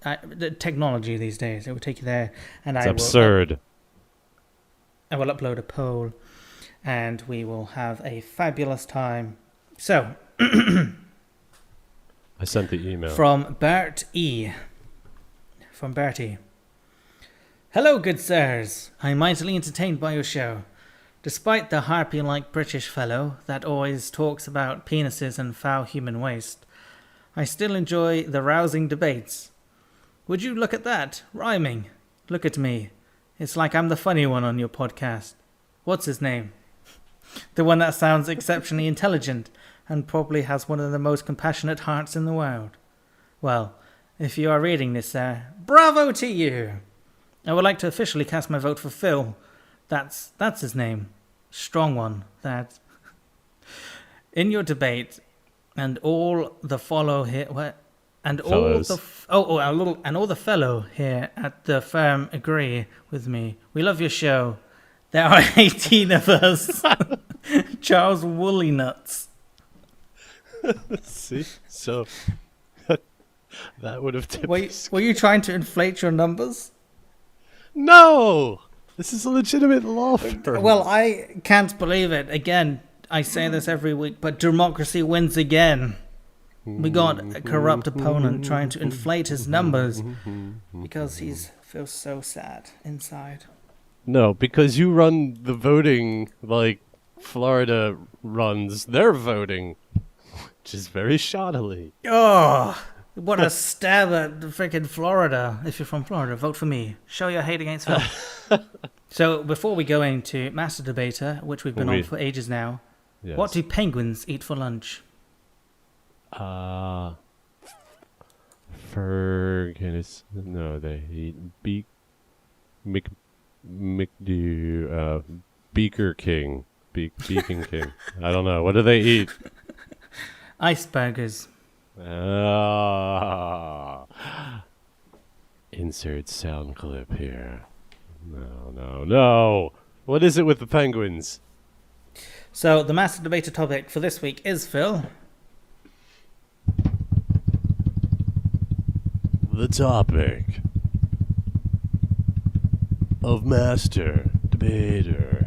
The technology these days, it will take you there, and It's absurd. I will upload a poll, and we will have a fabulous time. So, I sent the email. from Bert E. From Bertie. Hello, good sirs. I'm mightily entertained by your show. Despite the harpy-like British fellow that always talks about penises and foul human waste, I still enjoy the rousing debates. Would you look at that? Rhyming. Look at me. It's like I'm the funny one on your podcast. What's his name? The one that sounds exceptionally intelligent and probably has one of the most compassionate hearts in the world. Well, if you are reading this, sir, bravo to you! I would like to officially cast my vote for Phil. That's his name. Strong one, that. in your debate, and all the follow here, and Fellows. all the fellow here at the firm agree with me. We love your show. There are 18 of us. Charles Woolly Nuts. See? So that would have tipped Were you trying to inflate your numbers? No! This is a legitimate law firm. Well, I can't believe it. Again, I say this every week, but democracy wins again. We got a corrupt opponent trying to inflate his numbers because he feels so sad inside. No, because you run the voting like Florida runs their voting, which is very shoddily. Oh, what a stab at freaking Florida. If you're from Florida, vote for me. Show your hate against Phil. So, before we go into Master Debater, which we've been on for ages now, Yes. What do penguins eat for lunch? No, they eat Beaker King. Beacon King. I don't know. What do they eat? Icebergers. Insert sound clip here. No. What is it with the penguins? So, the Master Debater topic for this week is, Phil... The topic of Master Debater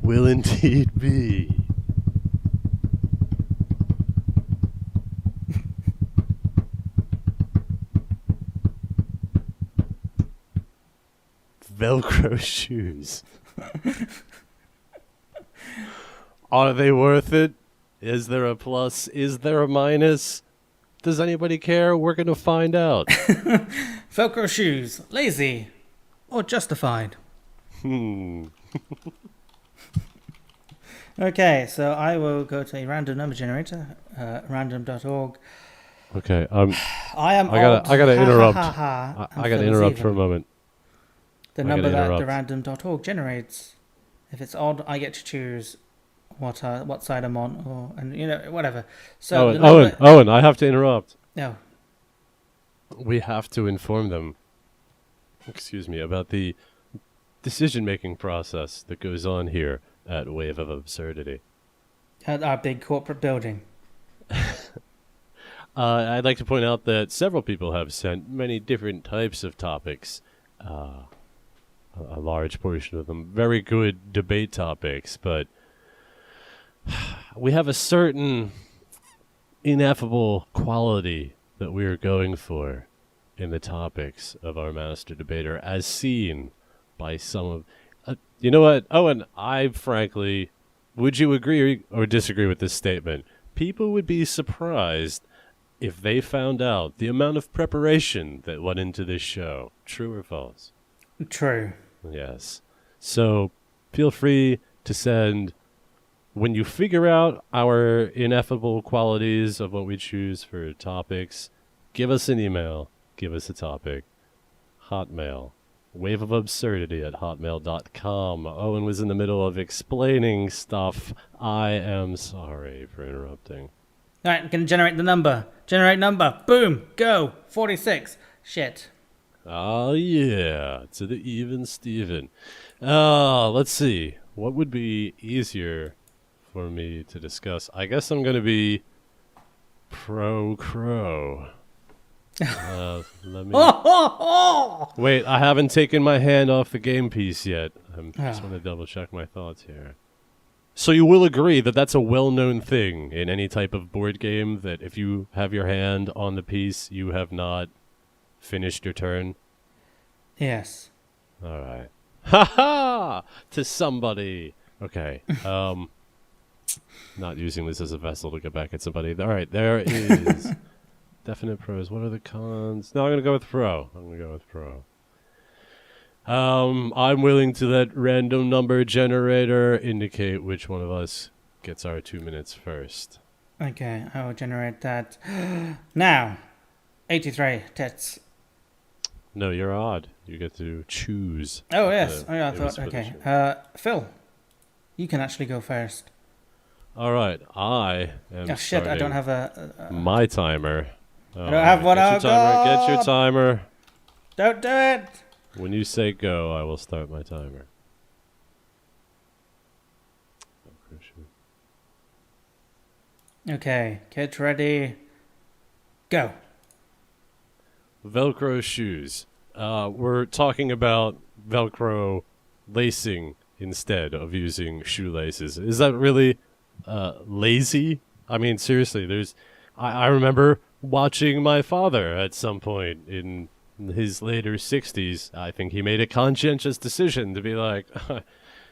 will indeed be Velcro shoes. Are they worth it? Is there a plus? Is there a minus? Does anybody care? We're going to find out. Velcro shoes, lazy or justified? Okay, so I will go to a random number generator, random.org. Okay, I gotta interrupt. I gotta interrupt for a moment. The number that the random.org generates. If it's odd, I get to choose what side I'm on, or whatever. So Owen, I have to interrupt. No. We have to inform them. Excuse me, about the decision-making process that goes on here at Wave of Absurdity. At our big corporate building. I'd like to point out that several people have sent many different types of topics. A large portion of them very good debate topics, but we have a certain ineffable quality that we are going for in the topics of our Master Debater, as seen by some of... you know what, Owen, would you agree or disagree with this statement? People would be surprised if they found out the amount of preparation that went into this show. True or false? True. Yes. So feel free to send, when you figure out our ineffable qualities of what we choose for topics, give us an email, give us a topic. Hotmail. waveofabsurdity@hotmail.com. Owen was in the middle of explaining stuff. I am sorry for interrupting. All right, I'm going to generate the number. Generate number. Boom. Go. 46. Shit. Oh, yeah. To the even Steven. Let's see. What would be easier for me to discuss? I guess I'm going to be pro-crow. Let me... Wait, I haven't taken my hand off the game piece yet. I just want to double-check my thoughts here. So you will agree that that's a well-known thing in any type of board game, that if you have your hand on the piece, you have not finished your turn? Yes. All right. Ha-ha! To somebody. Okay. Not using this as a vessel to get back at somebody. All right, there is definite pros. What are the cons? No, I'm going to go with pro. I'm willing to let random number generator indicate which one of us gets our 2 minutes first. Okay, I will generate that now. 83 tits. No, you're odd. You get to choose. Oh, yes. I thought, okay. Phil, you can actually go first. All right, I am Oh shit! I don't starting have a. my timer. I don't have one. Get Oh your timer. Get your god! timer. Don't do it. When you say go, I will start my timer. Okay, get ready. Go. Velcro shoes. We're talking about Velcro lacing instead of using shoelaces. Is that really lazy? I mean, seriously, I remember watching my father at some point in his later 60s. I think he made a conscientious decision to be like,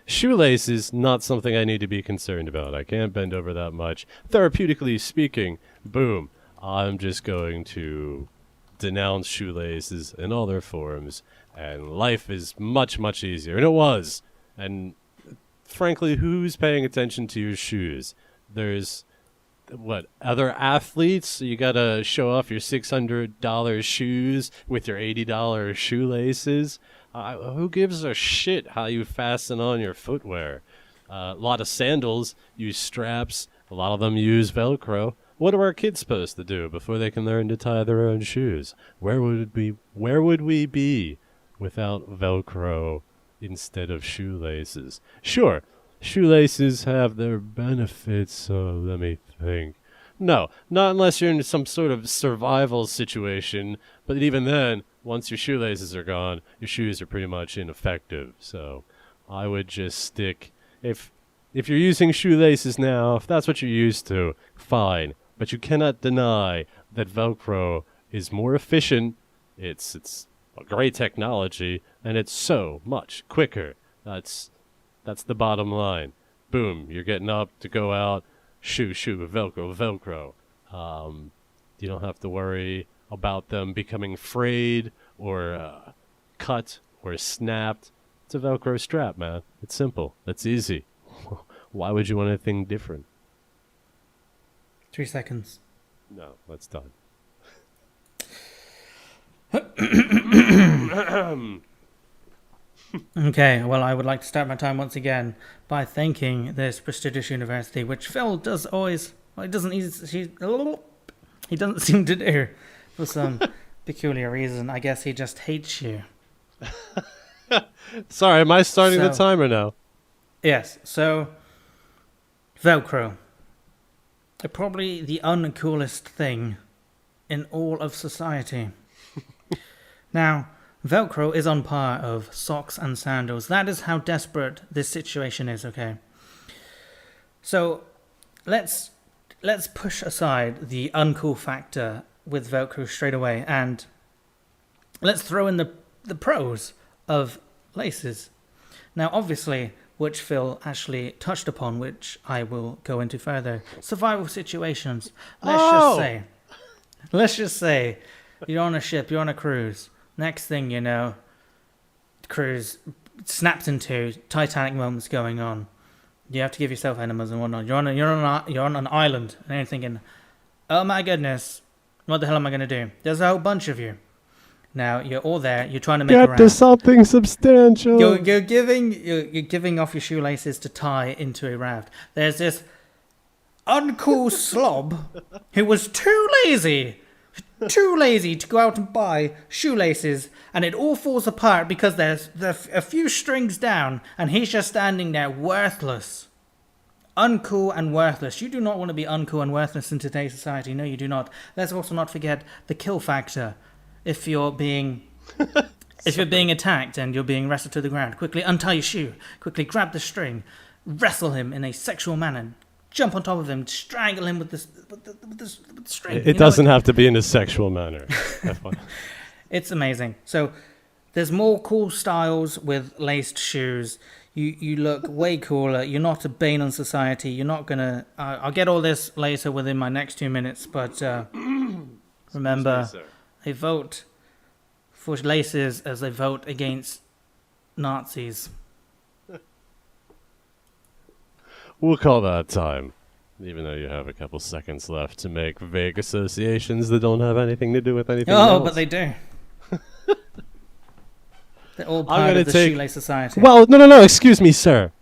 shoelaces, not something I need to be concerned about. I can't bend over that much. Therapeutically speaking, boom, I'm just going to denounce shoelaces in all their forms, and life is much, much easier. And it was. And frankly, who's paying attention to your shoes? There's, other athletes? You gotta show off your $600 shoes with your $80 shoelaces? Who gives a shit how you fasten on your footwear? A lot of sandals use straps. A lot of them use Velcro. What are our kids supposed to do before they can learn to tie their own shoes? Where would we be without Velcro instead of shoelaces? Sure, shoelaces have their benefits, so let me think. No, not unless you're in some sort of survival situation, but even then, once your shoelaces are gone, your shoes are pretty much ineffective. So I would just stick, if you're using shoelaces now, if that's what you're used to, fine. But you cannot deny that Velcro is more efficient, it's a great technology, and it's so much quicker. That's the bottom line. Boom, you're getting up to go out, shoe, Velcro. You don't have to worry about them becoming frayed or cut or snapped. It's a Velcro strap, man. It's simple. It's easy. Why would you want anything different? 3 seconds. No, that's done. Okay, well, I would like to start my time once again by thanking this prestigious university, which Phil does always. Well, he doesn't seem to do for some peculiar reason. I guess he just hates you. Sorry, am I starting the timer now? Yes, so Velcro. Probably the uncoolest thing in all of society. Now, Velcro is on par of socks and sandals. That is how desperate this situation is, okay? So, let's push aside the uncool factor with Velcro straight away, and let's throw in the pros of laces. Now, obviously, which Phil actually touched upon, which I will go into further. Survival situations. Let's just say, you're on a ship, you're on a cruise. Next thing you know, the cruise snaps in two, Titanic moments going on. You have to give yourself enemas and whatnot. You're on an island, and you're thinking, oh my goodness, what the hell am I going to do? There's a whole bunch of you. Now you're all there. You're trying to make a raft. Get to something substantial. You're giving off your shoelaces to tie into a raft. There's this uncool slob who was too lazy to go out and buy shoelaces, and it all falls apart because there's a few strings down, and he's just standing there worthless. Uncool and worthless. You do not want to be uncool and worthless in today's society. No, you do not. Let's also not forget the kill factor. If you're being attacked and you're being wrestled to the ground, quickly untie your shoe, quickly grab the string, wrestle him in a sexual manner, jump on top of him, strangle him with the string. It doesn't have to be in a sexual manner. It's amazing. So there's more cool styles with laced shoes. You look way cooler. You're not a bane on society. You're not gonna. I'll get all this later within my next 2 minutes, but remember. They vote for laces as they vote against Nazis. We'll call that time, even though you have a couple seconds left to make vague associations that don't have anything to do with anything else. Oh, but they do. They're all part of the shoelace society. Well, no, excuse me, sir.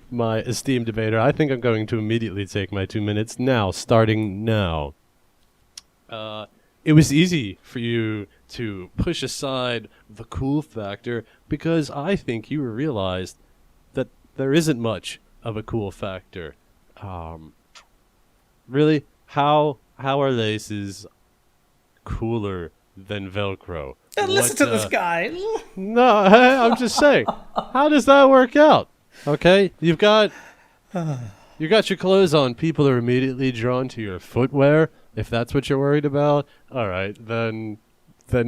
my esteemed debater, I think I'm going to immediately take my 2 minutes now, starting now. It was easy for you to push aside the cool factor because I think you realized that there isn't much of a cool factor. Really, how are laces cooler than Velcro? Listen to this guy. No, I'm just saying. How does that work out? Okay, you've got your clothes on. People are immediately drawn to your footwear. If that's what you're worried about, all right, then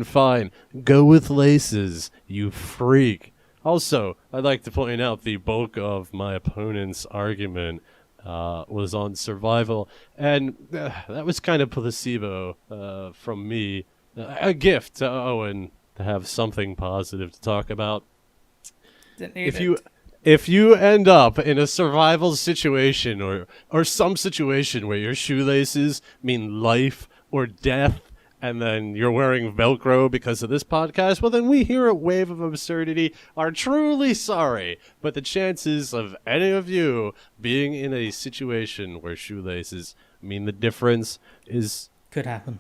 fine. Go with laces, you freak. Also, I'd like to point out the bulk of my opponent's argument was on survival, and that was kind of placebo from me. A gift to Owen to have something positive to talk about. If you end up in a survival situation or some situation where your shoelaces mean life or death, and then you're wearing Velcro because of this podcast, well, then we here at Wave of Absurdity are truly sorry. But the chances of any of you being in a situation where shoelaces mean the difference is... Could happen.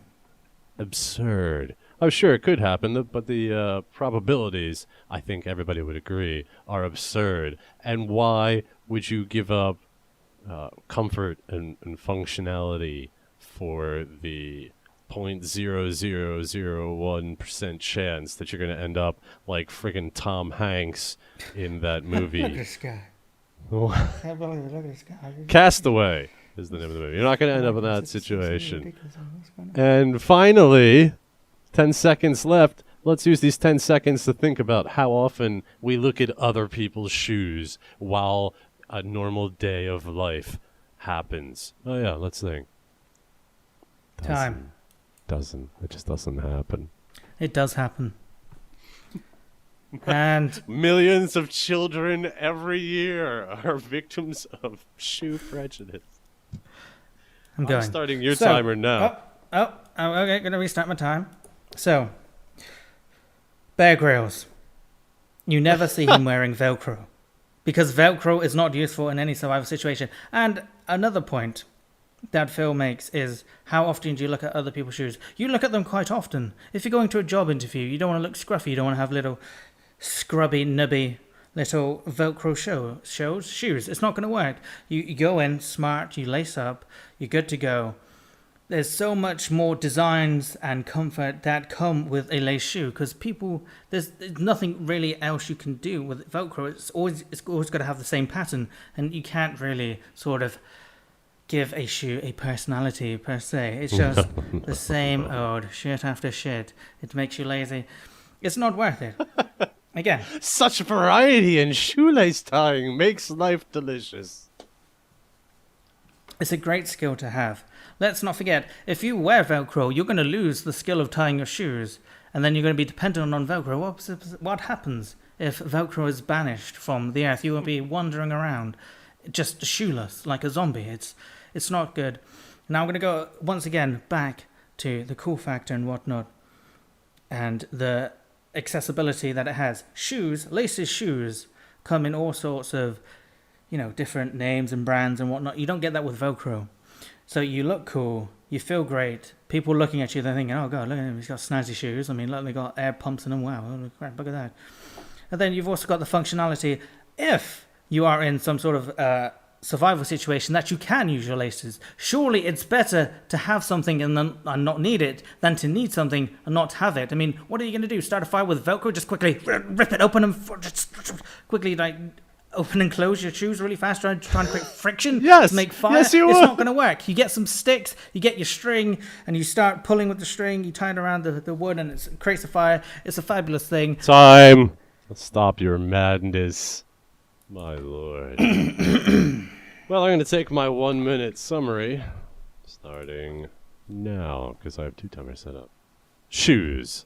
Absurd. I'm sure it could happen, but the probabilities, I think everybody would agree, are absurd. And why would you give up comfort and functionality for the 0.0001% chance that you're going to end up like friggin' Tom Hanks in that movie? Look at this guy. Look at this guy. Castaway is the name of the movie. You're not going to end up in that situation. And finally, 10 seconds left. Let's use these 10 seconds to think about how often we look at other people's shoes while a normal day of life happens. Oh yeah, let's think. Time. It just doesn't happen. It does happen. And millions of children every year are victims of shoe prejudice. I'm going. I'm starting your timer now. Okay, gonna restart my time. So, Bear Grylls. You never see him wearing Velcro. Because Velcro is not useful in any survival situation. And another point that Phil makes is, how often do you look at other people's shoes? You look at them quite often. If you're going to a job interview, you don't want to look scruffy. You don't want to have little scrubby, nubby, little Velcro shoes. It's not going to work. You go in smart, you lace up, you're good to go. There's so much more designs and comfort that come with a lace shoe, because there's nothing really else you can do with Velcro. It's always got to have the same pattern, and you can't really sort of give a shoe a personality per se. It's just the same old shit after shit. It makes you lazy. It's not worth it. Again, such variety in shoelace tying makes life delicious. It's a great skill to have. Let's not forget, if you wear Velcro, you're going to lose the skill of tying your shoes, and then you're going to be dependent on Velcro. What happens if Velcro is banished from the earth? You will be wandering around just shoeless, like a zombie. It's not good. Now I'm going to go, once again, back to the cool factor and whatnot, and the accessibility that it has. Laces shoes come in all sorts of, different names and brands and whatnot. You don't get that with Velcro. So you look cool, you feel great. People looking at you, they're thinking, oh God, look at him, he's got snazzy shoes. I mean, look, they got air pumps in them. Wow, oh, crap, look at that. And then you've also got the functionality. If you are in some sort of survival situation that you can use your laces, surely it's better to have something and not need it than to need something and not have it. I mean, what are you going to do? Start a fire with Velcro? Just quickly rip it open and just quickly open and close your shoes really fast, trying to create friction to make fire. Yes, you It's will. not going to work. You get some sticks, you get your string, and you start pulling with the string, you tie it around the wood, and it creates a fire. It's a fabulous thing. Time. Stop your madness, my lord. Well, I'm going to take my 1 minute summary, starting now, because I have 2 timers set up. Shoes.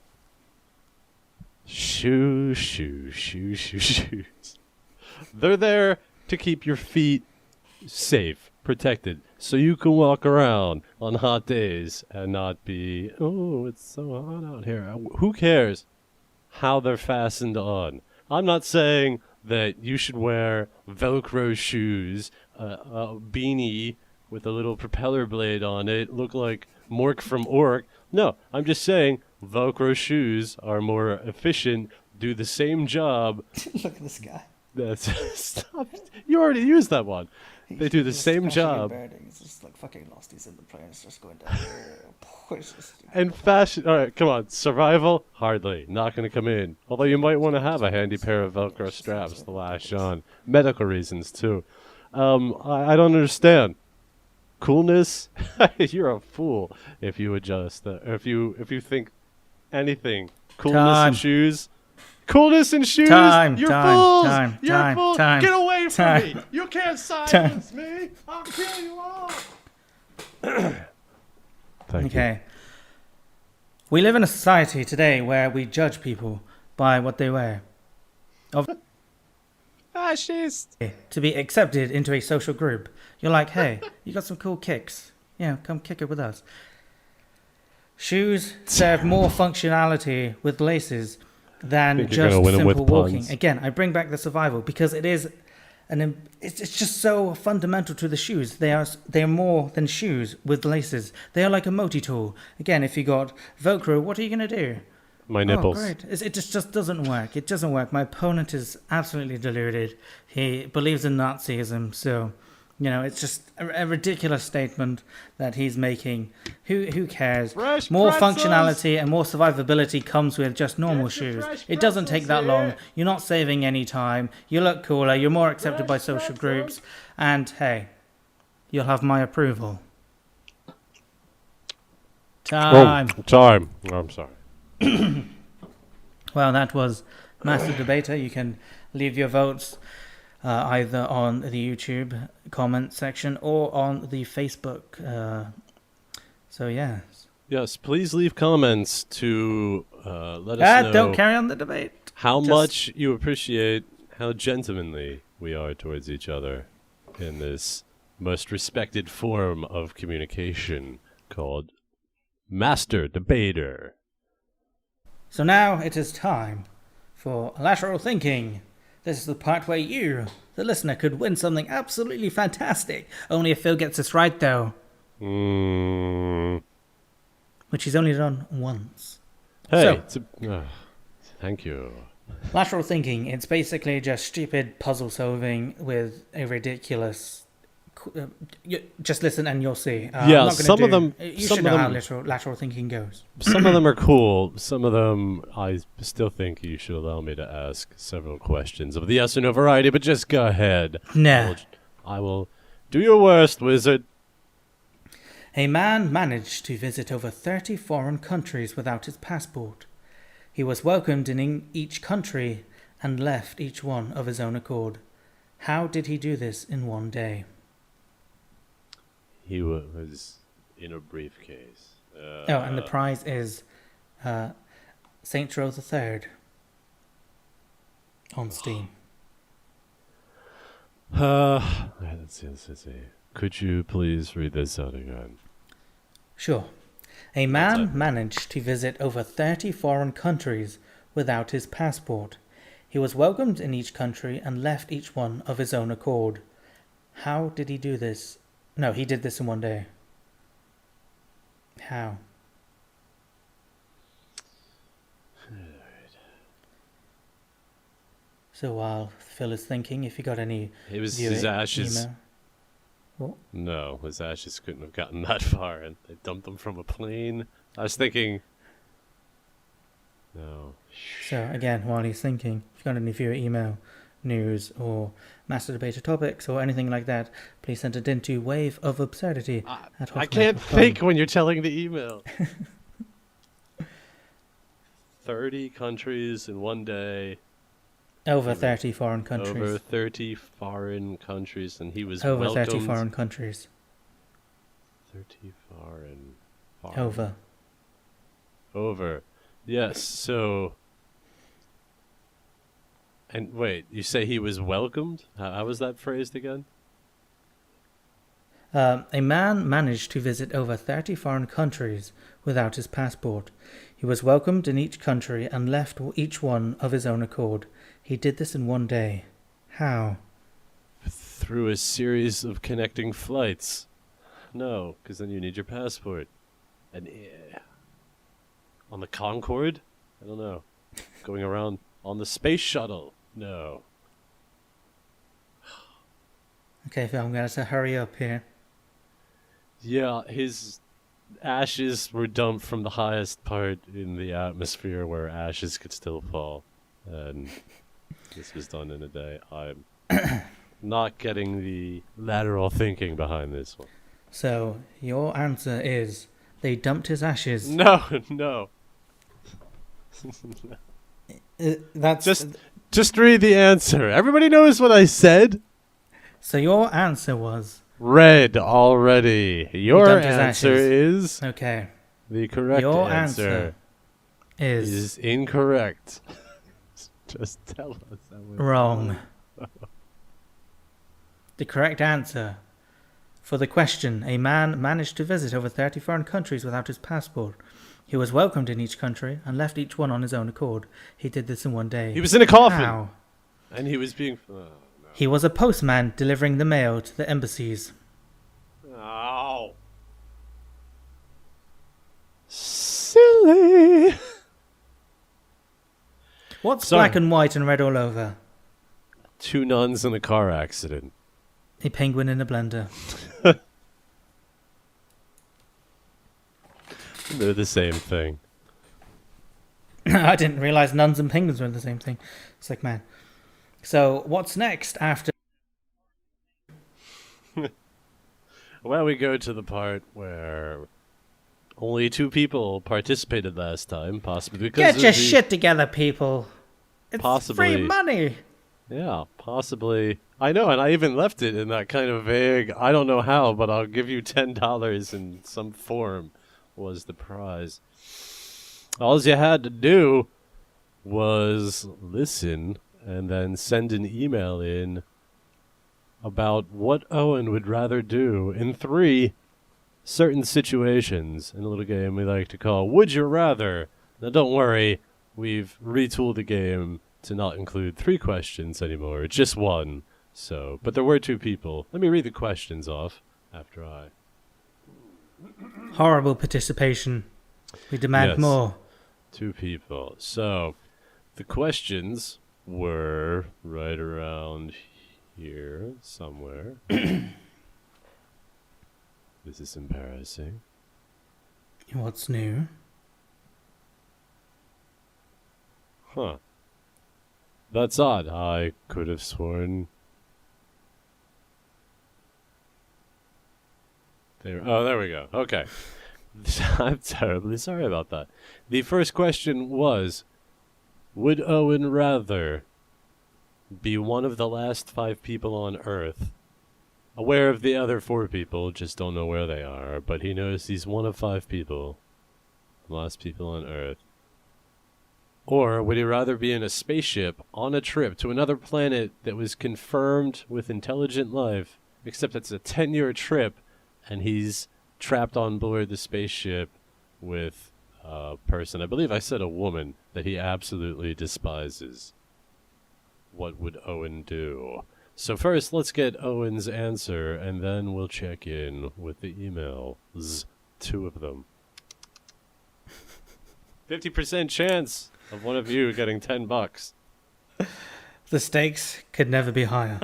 Shoes. They're there to keep your feet safe, protected, so you can walk around on hot days and not be, oh, it's so hot out here. Who cares how they're fastened on? I'm not saying that you should wear Velcro shoes, a beanie with a little propeller blade on it, look like Mork from Ork. No, I'm just saying Velcro shoes are more efficient, do the same job. Look at this guy. That's stop. You already used that one. They do the Just same crashing and job. burning. It's just like fucking lost. He's in the plane. It's just going down there. It's just- And fashion. All right, come on. Survival? Hardly. Not going to come in. Although you might want to have a handy pair of Velcro straps to lash on. Medical reasons, too. I don't understand. Coolness? You're a fool if you adjust. If you think anything. Coolness Time. in shoes? Coolness in shoes? Time, You're time, fools! time, You're time, fools! time, Get away from time. me! You can't silence me! I'll kill you all! Thank Okay. We live in a society today where we judge people by what they wear. Fascist! To be accepted into a social group, you're like, hey, you got some cool kicks. Yeah, come kick it with us. Shoes serve more functionality with laces than Think you're just gonna win 'em with simple walking. puns. Again, I bring back the survival because it is it's just so fundamental to the shoes. They are more than shoes with laces. They are like a multi-tool. Again, if you got Velcro, what are you gonna do? My nipples. Oh, great. It just doesn't work. It doesn't work. My opponent is absolutely deluded. He believes in Nazism, so, it's just a ridiculous statement that he's making. Who cares? Fresh More pretzels. functionality and more survivability comes with just normal Get your shoes. fresh It doesn't take that pretzels long. here. You're not saving any time. You look cooler. You're more accepted by Fresh social pretzels. groups. And, hey, you'll have my approval. Time. Time. Oh, I'm sorry. Well, that was Master Debater. You can leave your votes either on the YouTube comment section or on the Facebook. So, yeah. Yes, please leave comments to let us know Don't carry on the debate. how just- much you appreciate how gentlemanly we are towards each other in this most respected form of communication called Master Debater. So now it is time for lateral thinking. This is the part where you, the listener, could win something absolutely fantastic. Only if Phil gets this right, though. Which he's only done once. Hey, So- thank you. Lateral thinking, it's basically just stupid puzzle solving with a ridiculous... just listen and you'll see. I'm Yeah, not gonna some of them- You some should of know how them- lateral thinking goes. Some of them are cool. Some of them, I still think you should allow me to ask several questions of the yes or no variety, but just go ahead. Nah. I will do your worst, wizard. A man managed to visit over 30 foreign countries without his passport. He was welcomed in each country and left each one of his own accord. How did he do this in one day? He was in a briefcase. And the prize is Saints Row the Third on Steam. Let's see. Could you please read this out again? Sure. A man managed to visit over 30 foreign countries without his passport. He was welcomed in each country and left each one of his own accord. How did he do this? No, he did this in one day. How? So while Phil is thinking, if you got any It was viewer his ashes. email- What? No, his ashes couldn't have gotten that far, and they dumped them from a plane. I was thinking. No. So again, while he's thinking, if you got any viewer email, news, or Master Debater topics, or anything like that, please send it into waveofabsurdity at I can't hotmail.com. think when you're telling the email. 30 countries in one day. Over 30 foreign countries. Over 30 foreign countries, and he was Over welcomed. 30 foreign countries. 30 foreign. Over. Over. Yes, so... And wait, you say he was welcomed? How was that phrased again? A man managed to visit over 30 foreign countries without his passport. He was welcomed in each country and left each one of his own accord. He did this in one day. How? Through a series of connecting flights. No, because then you need your passport. And on the Concorde? I don't know. Going around on the space shuttle? No. Okay, Phil, I'm going to have to hurry up here. Yeah, his ashes were dumped from the highest part in the atmosphere where ashes could still fall. And this was done in a day. I'm not getting the lateral thinking behind this one. So, your answer is they dumped his ashes. No, no. That's Just read the answer. Everybody knows what I said. So your answer was Read already. Your dumped his answer ashes. is okay. the correct Your answer. answer is Incorrect. Just tell us that we're wrong. The correct answer for the question: a man managed to visit over 30 foreign countries without his passport. He was welcomed in each country and left each one on his own accord. He did this in one day. He was in a coffin. How? And he was being... Oh, no. He was a postman delivering the mail to the embassies. Ow. Silly. What's Sorry. black and white and red all over? 2 nuns in a car accident. A penguin in a blender. They're the same thing. I didn't realize nuns and penguins were the same thing. It's like, man. So, what's next after? Well, we go to the part where only 2 people participated last time, possibly because Get of your the- shit together, people. It's Possibly. free money. Yeah, possibly. I know, and I even left it in that kind of vague, I don't know how, but I'll give you $10 in some form was the prize. All you had to do was listen and then send an email in about what Owen would rather do in 3 certain situations in a little game we like to call Would You Rather. Now don't worry, we've retooled the game to not include 3 questions anymore, just 1. So, but there were 2 people. Let me read the questions off after I... Horrible participation. We demand Yes. more. 2 people. So, the questions were right around here somewhere. This is embarrassing. What's new? Huh. That's odd. I could have sworn... there we go. Okay. I'm terribly sorry about that. The first question was, would Owen rather be one of the last 5 people on Earth, aware of the other 4 people, just don't know where they are, but he knows he's one of 5 people, the last people on Earth, or would he rather be in a spaceship on a trip to another planet that was confirmed with intelligent life, except it's a 10-year trip, and he's trapped on board the spaceship with a person, I believe I said a woman, that he absolutely despises. What would Owen do? So first, let's get Owen's answer, and then we'll check in with the emails. 2 of them. 50% chance of one of you getting $10. The stakes could never be higher.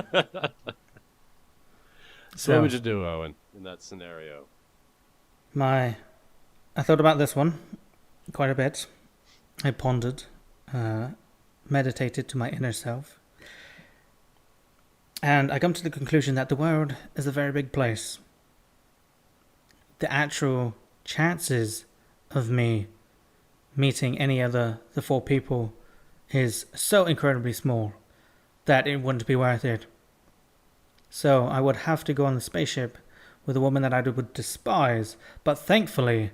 So what would you do, Owen, in that scenario? I thought about this one quite a bit. I pondered, meditated to my inner self. And I come to the conclusion that the world is a very big place. The actual chances of me meeting any other the 4 people is so incredibly small that it wouldn't be worth it. So I would have to go on the spaceship with a woman that I would despise, but thankfully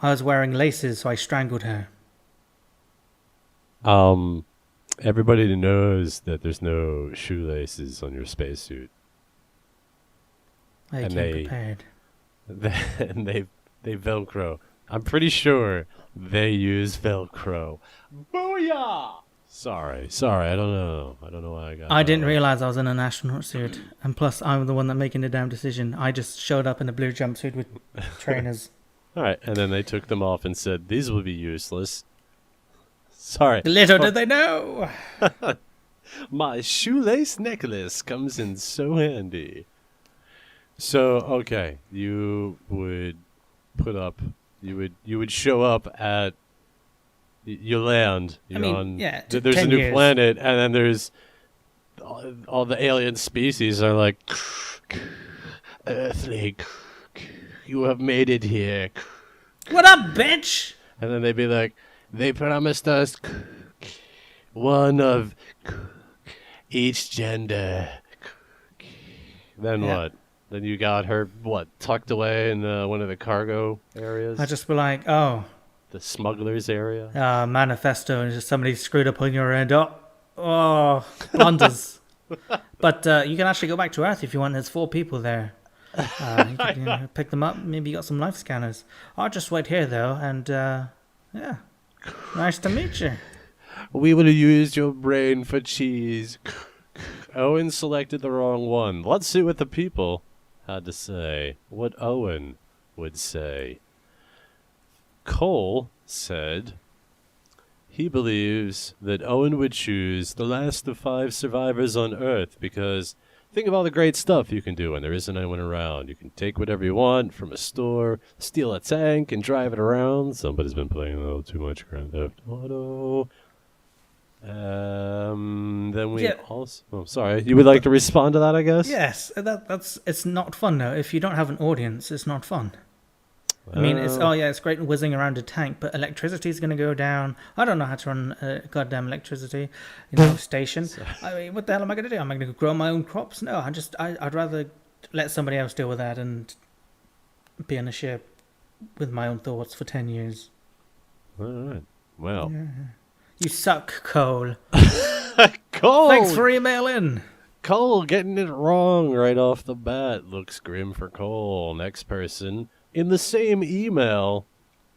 I was wearing laces, so I strangled her. Everybody knows that there's no shoelaces on your spacesuit. I And came they- prepared. And they Velcro. I'm pretty sure they use Velcro. Booyah! Sorry. I don't know. I don't know why I got. I that didn't wrong. realize I was in an astronaut suit, and plus I'm the one that making the damn decision. I just showed up in a blue jumpsuit with trainers. All right, and then they took them off and said these will be useless. Sorry, Little did they know. my shoelace necklace comes in so handy. So okay, you would put up. You would show up at. You land. You're on. Yeah. There's a 10 new years. planet, and then there's all the alien species are like, Earthling, you have made it here. What up, bitch? And then they'd be like, they promised us one of each gender. Then Yeah. what? Then you got her, tucked away in one of the cargo areas? I just be like, oh, The smugglers area? manifesto, and just somebody screwed up on your end. Oh, blunders. But you can actually go back to Earth if you want. There's 4 people there. You can pick them up. Maybe you got some life scanners. I'll just wait here though, and yeah, nice to meet you. We will use your brain for cheese. Owen selected the wrong one. Let's see what the people had to say. What Owen would say. Cole said he believes that Owen would choose the last of 5 survivors on Earth because think of all the great stuff you can do when there isn't anyone around. You can take whatever you want from a store, steal a tank, and drive it around. Somebody's been playing a little too much Grand Theft Auto. Then we Yeah. also... Oh, sorry. You would like to respond to that, I guess? Yes, that's it's not fun though. If you don't have an audience, it's not fun. I mean, it's great whizzing around a tank, but electricity's going to go down. I don't know how to run goddamn electricity, station. I mean, what the hell am I going to do? Am I going to grow my own crops? No, I'd rather let somebody else deal with that and be on a ship with my own thoughts for 10 years. All right. Well. Yeah. You suck, Cole. Cole! Thanks for emailing. Cole getting it wrong right off the bat. Looks grim for Cole. Next person in the same email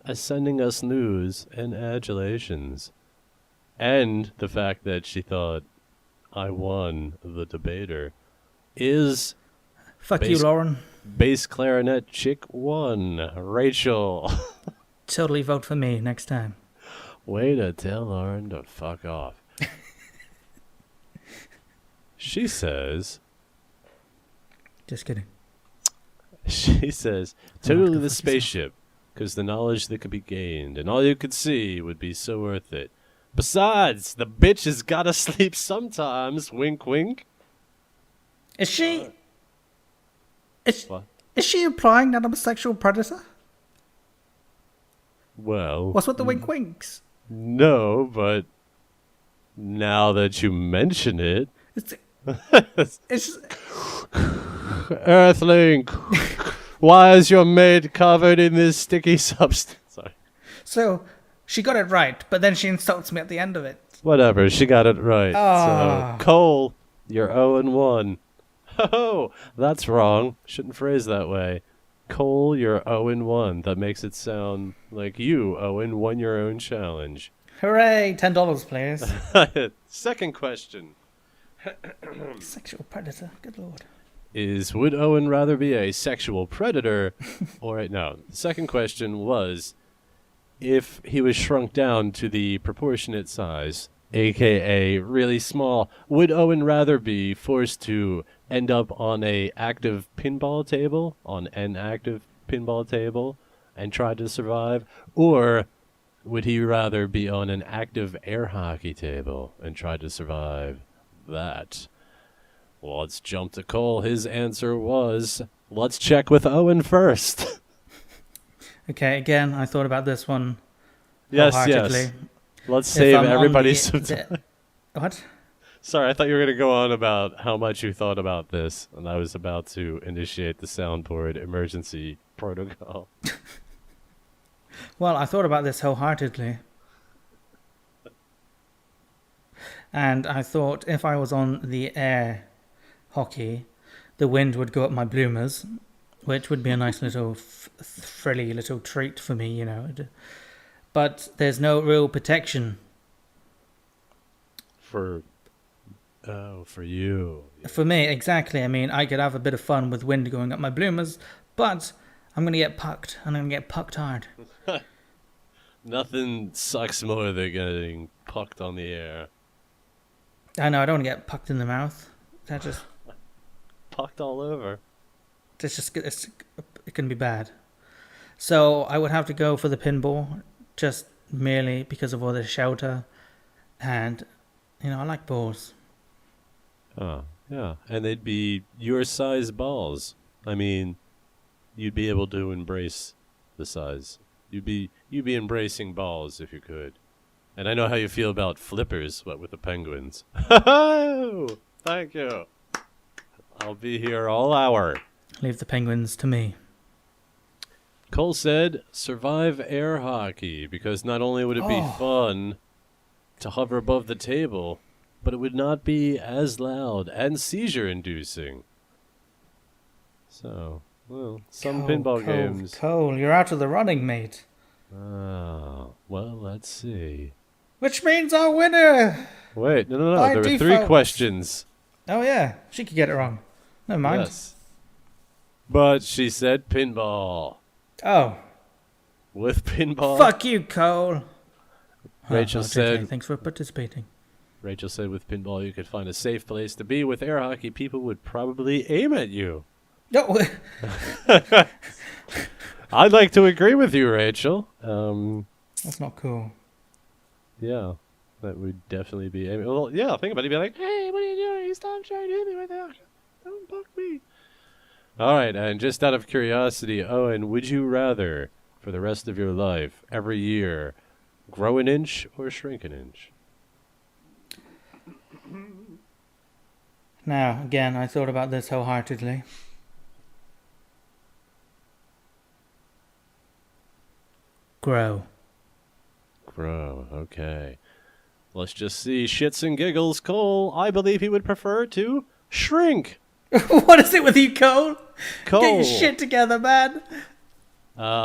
as sending us news and adulations. And the fact that she thought I won the debater is Fuck you, Lauren. bass clarinet chick 1, Rachel. Totally vote for me next time. Way to tell Lauren to fuck off. She says... Just kidding. She says, Oh, totally go the fuck spaceship, because the knowledge that could be gained and all you could see would be so worth it. Besides, the bitch has gotta sleep sometimes, wink wink. Is she... Is What? she implying that I'm a sexual predator? Well, What's with the wink winks? no, but now that you mention it... It's Earthling, why is your maid covered in this sticky substance? Sorry. so she got it right, but then she insults me at the end of it. Whatever, she got it right. Ah. So, Cole, you're 0-1. Oh, that's wrong. Shouldn't phrase that way. Cole, you're 0-1. That makes it sound like you, Owen, won your own challenge. Hooray! $10, please. Second question Sexual predator. Good lord. is, would Owen rather be a sexual predator or... No, the second question was, if he was shrunk down to the proportionate size, a.k.a. really small, would Owen rather be forced to end up on an active pinball table, and try to survive, or would he rather be on an active air hockey table and try to survive that? Well, let's jump to Cole. His answer was, let's check with Owen first. Okay, again, I thought about this one Yes. wholeheartedly. Let's If save I'm on everybody the- some time. What? Sorry, I thought you were going to go on about how much you thought about this, and I was about to initiate the soundboard emergency protocol. Well, I thought about this wholeheartedly. And I thought if I was on the air hockey, the wind would go up my bloomers, which would be a nice little frilly little treat for me, But there's no real protection. for you. For me, exactly. I mean, I could have a bit of fun with wind going up my bloomers, but I'm going to get pucked, and I'm going to get pucked hard. Nothing sucks more than getting pucked on the air. I know, I don't want to get pucked in the mouth. That just... Pucked all over. It can be bad. So I would have to go for the pinball, just merely because of all the shelter, and, I like balls. Oh, yeah. And they'd be your size balls. I mean, you'd be able to embrace the size. You'd be embracing balls if you could. And I know how you feel about flippers, what with the penguins. Thank you. I'll be here all hour. Leave the penguins to me. Cole said, survive air hockey, because not only would it be fun to hover above the table, but it would not be as loud and seizure-inducing. So, well, some pinball games... Cole, you're out of the running, mate. Oh, well, let's see. Which means our winner! Wait, no. By There were 3 default. questions. Oh, yeah. She could get it wrong. Never mind. Yes. But she said pinball. Oh. With pinball... Fuck you, Cole. Rachel said... Thanks for participating. Rachel said with pinball you could find a safe place to be. With air hockey, people would probably aim at you. No. I'd like to agree with you, Rachel. That's not cool. Yeah, that would definitely be aiming. Well, yeah, think about it. You'd be like, hey, what are you doing? Stop trying to hit me with that. Don't bug me. All right, and just out of curiosity, Owen, would you rather, for the rest of your life, every year, grow an inch or shrink an inch? Now, again, I thought about this wholeheartedly. Grow. Grow, okay. Let's just see. Shits and giggles, Cole. I believe he would prefer to shrink. What is it with you, Cole? Cole. Get your shit together, man.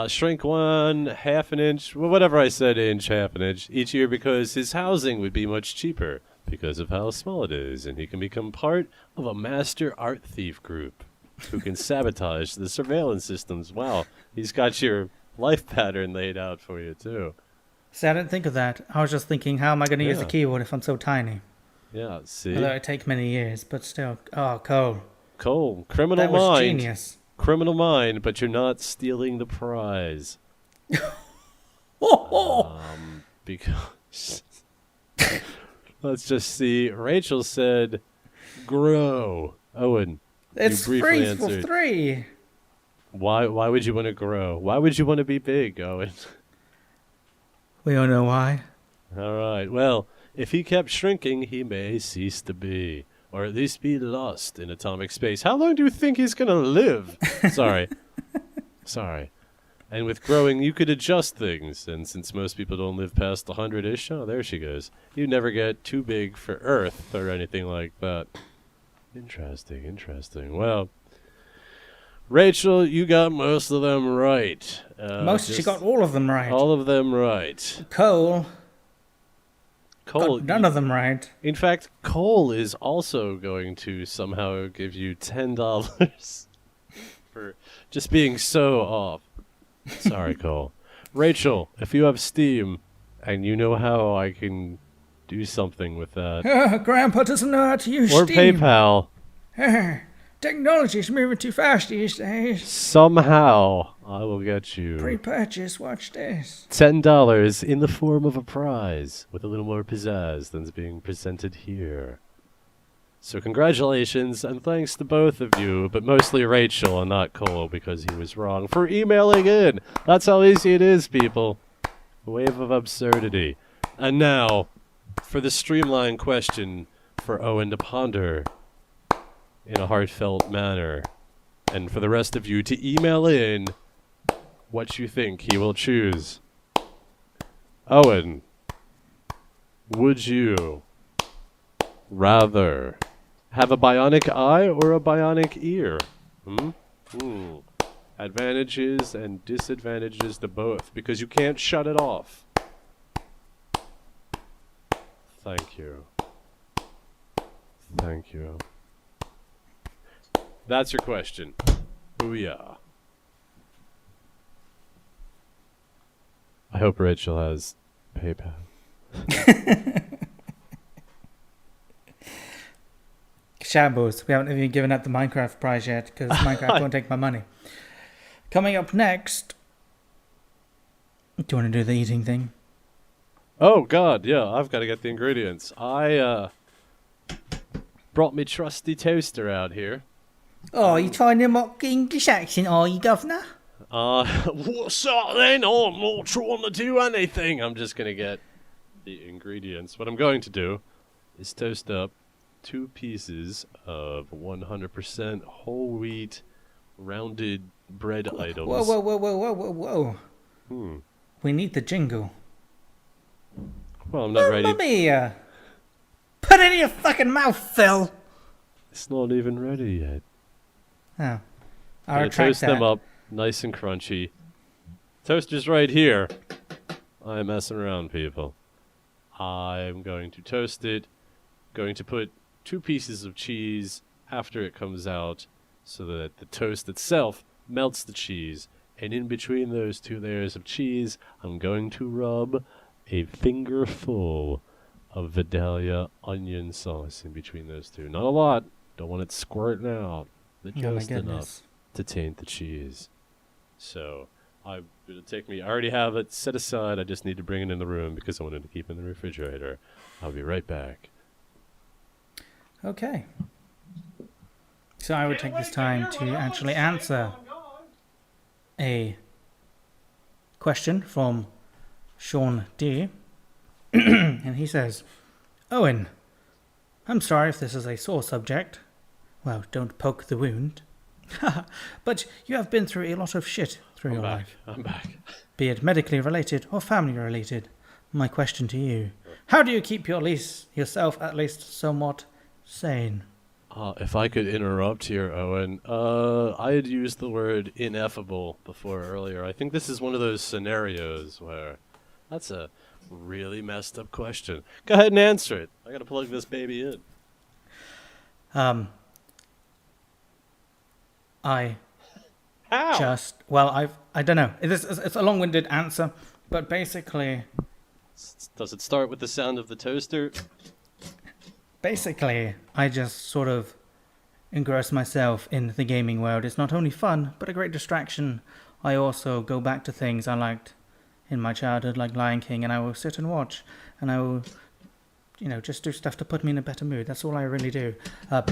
Shrink 1/2 an inch, well, whatever I said, inch, 1/2 inch, each year because his housing would be much cheaper because of how small it is, and he can become part of a master art thief group who can sabotage the surveillance systems. Wow, he's got your life pattern laid out for you, too. See, I didn't think of that. I was just thinking, how am I going to use the keyboard if I'm so tiny? Yeah, see? Although it takes many years, but still. Oh, Cole. Cole, criminal That was mind. genius. Criminal mind, but you're not stealing the prize. Because let's just see. Rachel said, "Grow." Owen, It's you briefly free answered. for 3. Why would you want to grow? Why would you want to be big, Owen? We all know why. All right. Well, if he kept shrinking, he may cease to be, or at least be lost in atomic space. How long do you think he's gonna live? Sorry. And with growing, you could adjust things, and since most people don't live past 100-ish, oh, there she goes. You never get too big for Earth or anything like that. Interesting. Well, Rachel, you got most of them right. She got all of them right. All of them right. Cole Cole, got none of them right. in fact, Cole is also going to somehow give you $10 for just being so off. Sorry, Cole. Rachel, if you have Steam and you know how I can do something with that, Grandpa doesn't know how to use or Steam. PayPal, Technology's moving too fast these days. somehow I will get you Pre-purchase, watch this. $10 in the form of a prize with a little more pizzazz than's being presented here. So congratulations and thanks to both of you, but mostly Rachel and not Cole because he was wrong, for emailing in. That's how easy it is, people. A wave of absurdity. And now, for the streamlined question for Owen to ponder in a heartfelt manner, and for the rest of you to email in what you think he will choose. Owen, would you rather have a bionic eye or a bionic ear? Advantages and disadvantages to both, because you can't shut it off. Thank you. Thank you. That's your question. Booyah. I hope Rachel has PayPal. Shambles. We haven't even given up the Minecraft prize yet because Minecraft won't take my money. Coming up next. Do you want to do the eating thing? Oh, God, yeah, I've got to get the ingredients. I brought me trusty toaster out here. Oh, you trying to mock English accent, are you, governor? What's up then? Oh, I'm not trying to do anything. I'm just going to get the ingredients. What I'm going to do is toast up 2 pieces of 100% whole wheat rounded bread items. Whoa. We need the jingle. Well, I'm not ready. Mamma mia! Put it in your fucking mouth, Phil! It's not even ready yet. Oh. I'll Gonna retract toast them up nice and crunchy. Toaster's right here. I'm messing around, people. I'm going to toast it. Going to put 2 pieces of cheese after it comes out so that the toast itself melts the cheese. And in between those 2 layers of cheese, I'm going to rub a fingerful of Vidalia onion sauce in between those 2. Not a lot. Don't want it squirting out, but just enough to taint the cheese. So it'll take me. I already have it set aside. I just need to bring it in the room because I wanted to keep it in the refrigerator. I'll be right back. Okay. So I would take this time to actually answer a question from Sean D. And he says, Owen, I'm sorry if this is a sore subject. Well, don't poke the wound. But you have been through a lot of shit through your life. I'm back. Be it medically related or family related. My question to you, how do you keep yourself at least somewhat sane? If I could interrupt here, Owen, I had used the word ineffable before earlier. I think this is one of those scenarios where that's a really messed up question. Go ahead and answer it. I gotta plug this baby in. I How? I don't know. It's a long-winded answer, but basically, Does it start with the sound of the toaster? Basically, I just sort of engross myself in the gaming world. It's not only fun, but a great distraction. I also go back to things I liked in my childhood, like Lion King, and I will sit and watch, and I will, just do stuff to put me in a better mood. That's all I really do.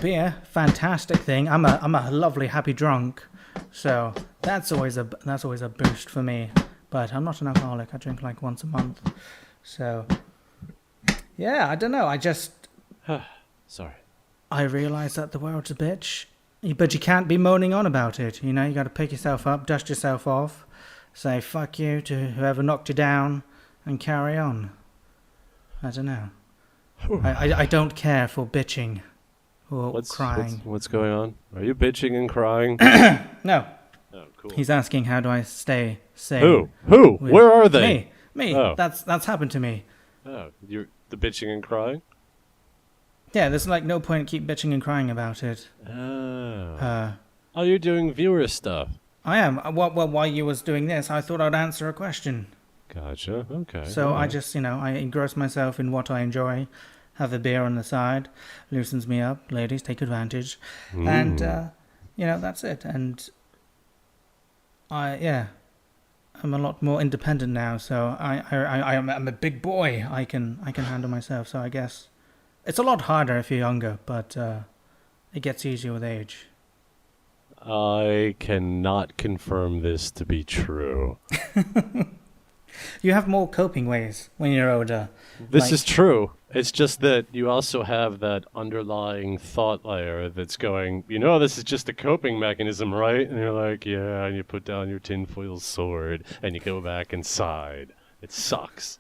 Beer, fantastic thing. I'm a lovely, happy drunk, so that's always a boost for me. But I'm not an alcoholic. I drink like once a month. So, yeah, I don't know. Sorry. I realise that the world's a bitch, but you can't be moaning on about it. You got to pick yourself up, dust yourself off, say fuck you to whoever knocked you down, and carry on. I don't know. I don't care for bitching or crying. What's going on? Are you bitching and crying? No. Oh, cool. He's asking how do I stay sane. Who? Where are they? Me. Oh. That's happened to me. Oh, you're the bitching and crying? Yeah, there's like no point keep bitching and crying about it. Oh. You're doing viewer stuff. I am. Well, while you was doing this, I thought I'd answer a question. Gotcha. Okay. So I just, I engross myself in what I enjoy. Have a beer on the side, loosens me up. Ladies, take advantage, and that's it. And I'm a lot more independent now. So I'm a big boy. I can handle myself. So I guess it's a lot harder if you're younger, but it gets easier with age. I cannot confirm this to be true. You have more coping ways when you're older. This is true. It's just that you also have that underlying thought layer that's going, this is just a coping mechanism, right? And you're like, yeah, and you put down your tinfoil sword and you go back inside. It sucks.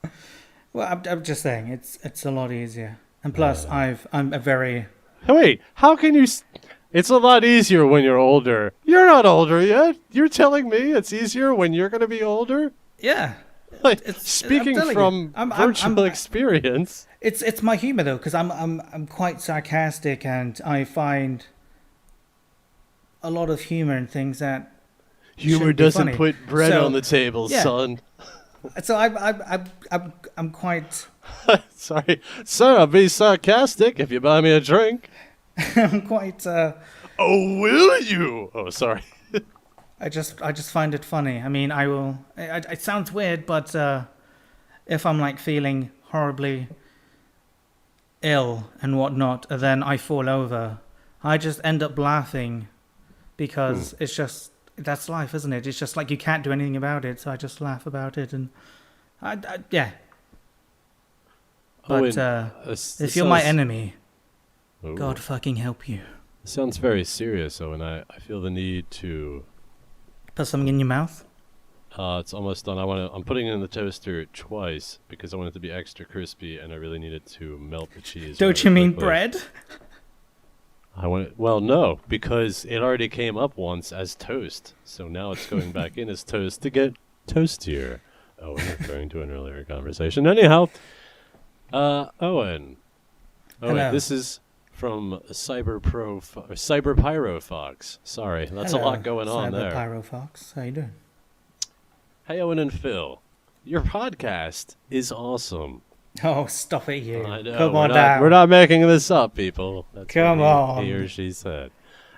Well, I'm just saying, it's a lot easier. And plus, I'm a very... Wait, how can you... It's a lot easier when you're older. You're not older yet. You're telling me it's easier when you're going to be older? Yeah. Like, I'm speaking telling you, from I'm- virtual experience. It's my humor though, because I'm quite sarcastic, and I find a lot of humor in things that Humor shouldn't be doesn't funny. put bread So, on the table, yeah. son. So I'm quite Sorry. Sir, I'll be sarcastic if you buy me a drink. I'm quite Oh, will you? Oh, sorry. I just find it funny. I mean, I will. It sounds weird, but if I'm like feeling horribly ill and whatnot, and then I fall over, I just end up laughing because it's just that's life, isn't it? It's just like you can't do anything about it, so I just laugh about it, and yeah. But if you're my enemy, God fucking help you. Sounds very serious, Owen. I feel the need to. Put something in your mouth. It's almost done. I'm putting it in the toaster twice because I want it to be extra crispy, and I really need it to melt the cheese. Don't you mean bread? I want it. Well, no, because it already came up once as toast, so now it's going back in as toast to get toastier. Owen, referring to an earlier conversation. Anyhow, Owen. Oh, wait, Hello. this is from Cyber Pyro Fox. Sorry, that's a lot going on there. Pyro Fox, how you doing? Hey, Owen and Phil. Your podcast is awesome. Oh, stop it, you! I know. Come we're on not, down. We're not making this up, people. That's Come what he on. or she said.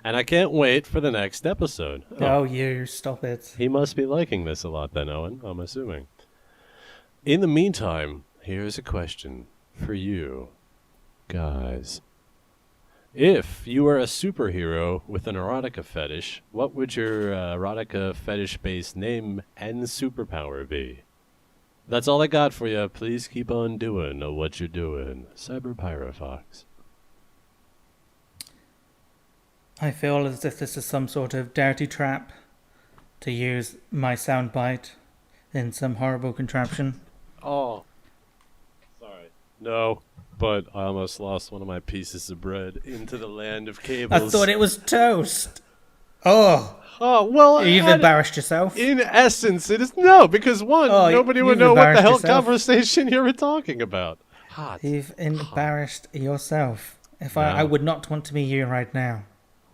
And I can't wait for the next episode. Oh, you stop it! He must be liking this a lot then, Owen, I'm assuming. In the meantime, here's a question for you guys. If you were a superhero with an erotica fetish, what would your erotica fetish-based name and superpower be? That's all I got for you. Please keep on doing what you're doing. Cyber Pyro Fox. I feel as if this is some sort of dirty trap to use my soundbite in some horrible contraption. Oh. Sorry. No, but I almost lost one of my pieces of bread into the land of cables. I thought it was toast. Oh, Oh, well, you've embarrassed yourself. in essence, it is no, because one, Oh, nobody would you've know what the embarrassed hell yourself. conversation you were talking about. Hot. You've embarrassed yourself. If No. I would not want to be you right now.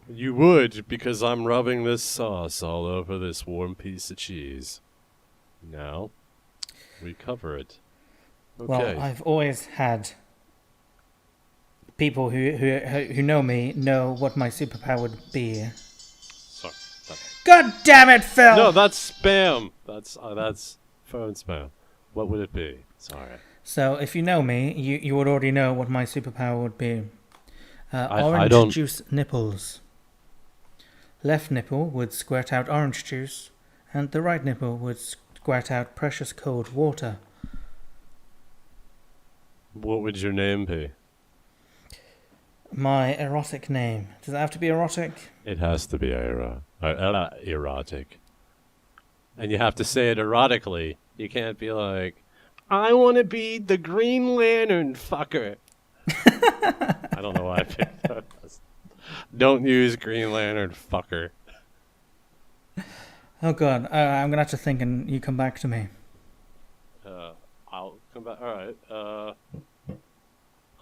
You would, because I'm rubbing this sauce all over this warm piece of cheese. Now, we cover it. Okay. Well, I've always had people who know me know what my superpower would be. Sorry. God damn it, Phil! No, that's spam. That's phone spam. What would it be? Sorry. So, if you know me, you would already know what my superpower would be. I Orange don't- juice nipples. Left nipple would squirt out orange juice, and the right nipple would squirt out precious cold water. What would your name be? My erotic name. Does it have to be erotic? It has to be erotic. And you have to say it erotically. You can't be like, I want to be the Green Lantern fucker. I don't know why I picked that. Don't use Green Lantern fucker. Oh god, I'm gonna have to think and you come back to me. I'll come back. Alright.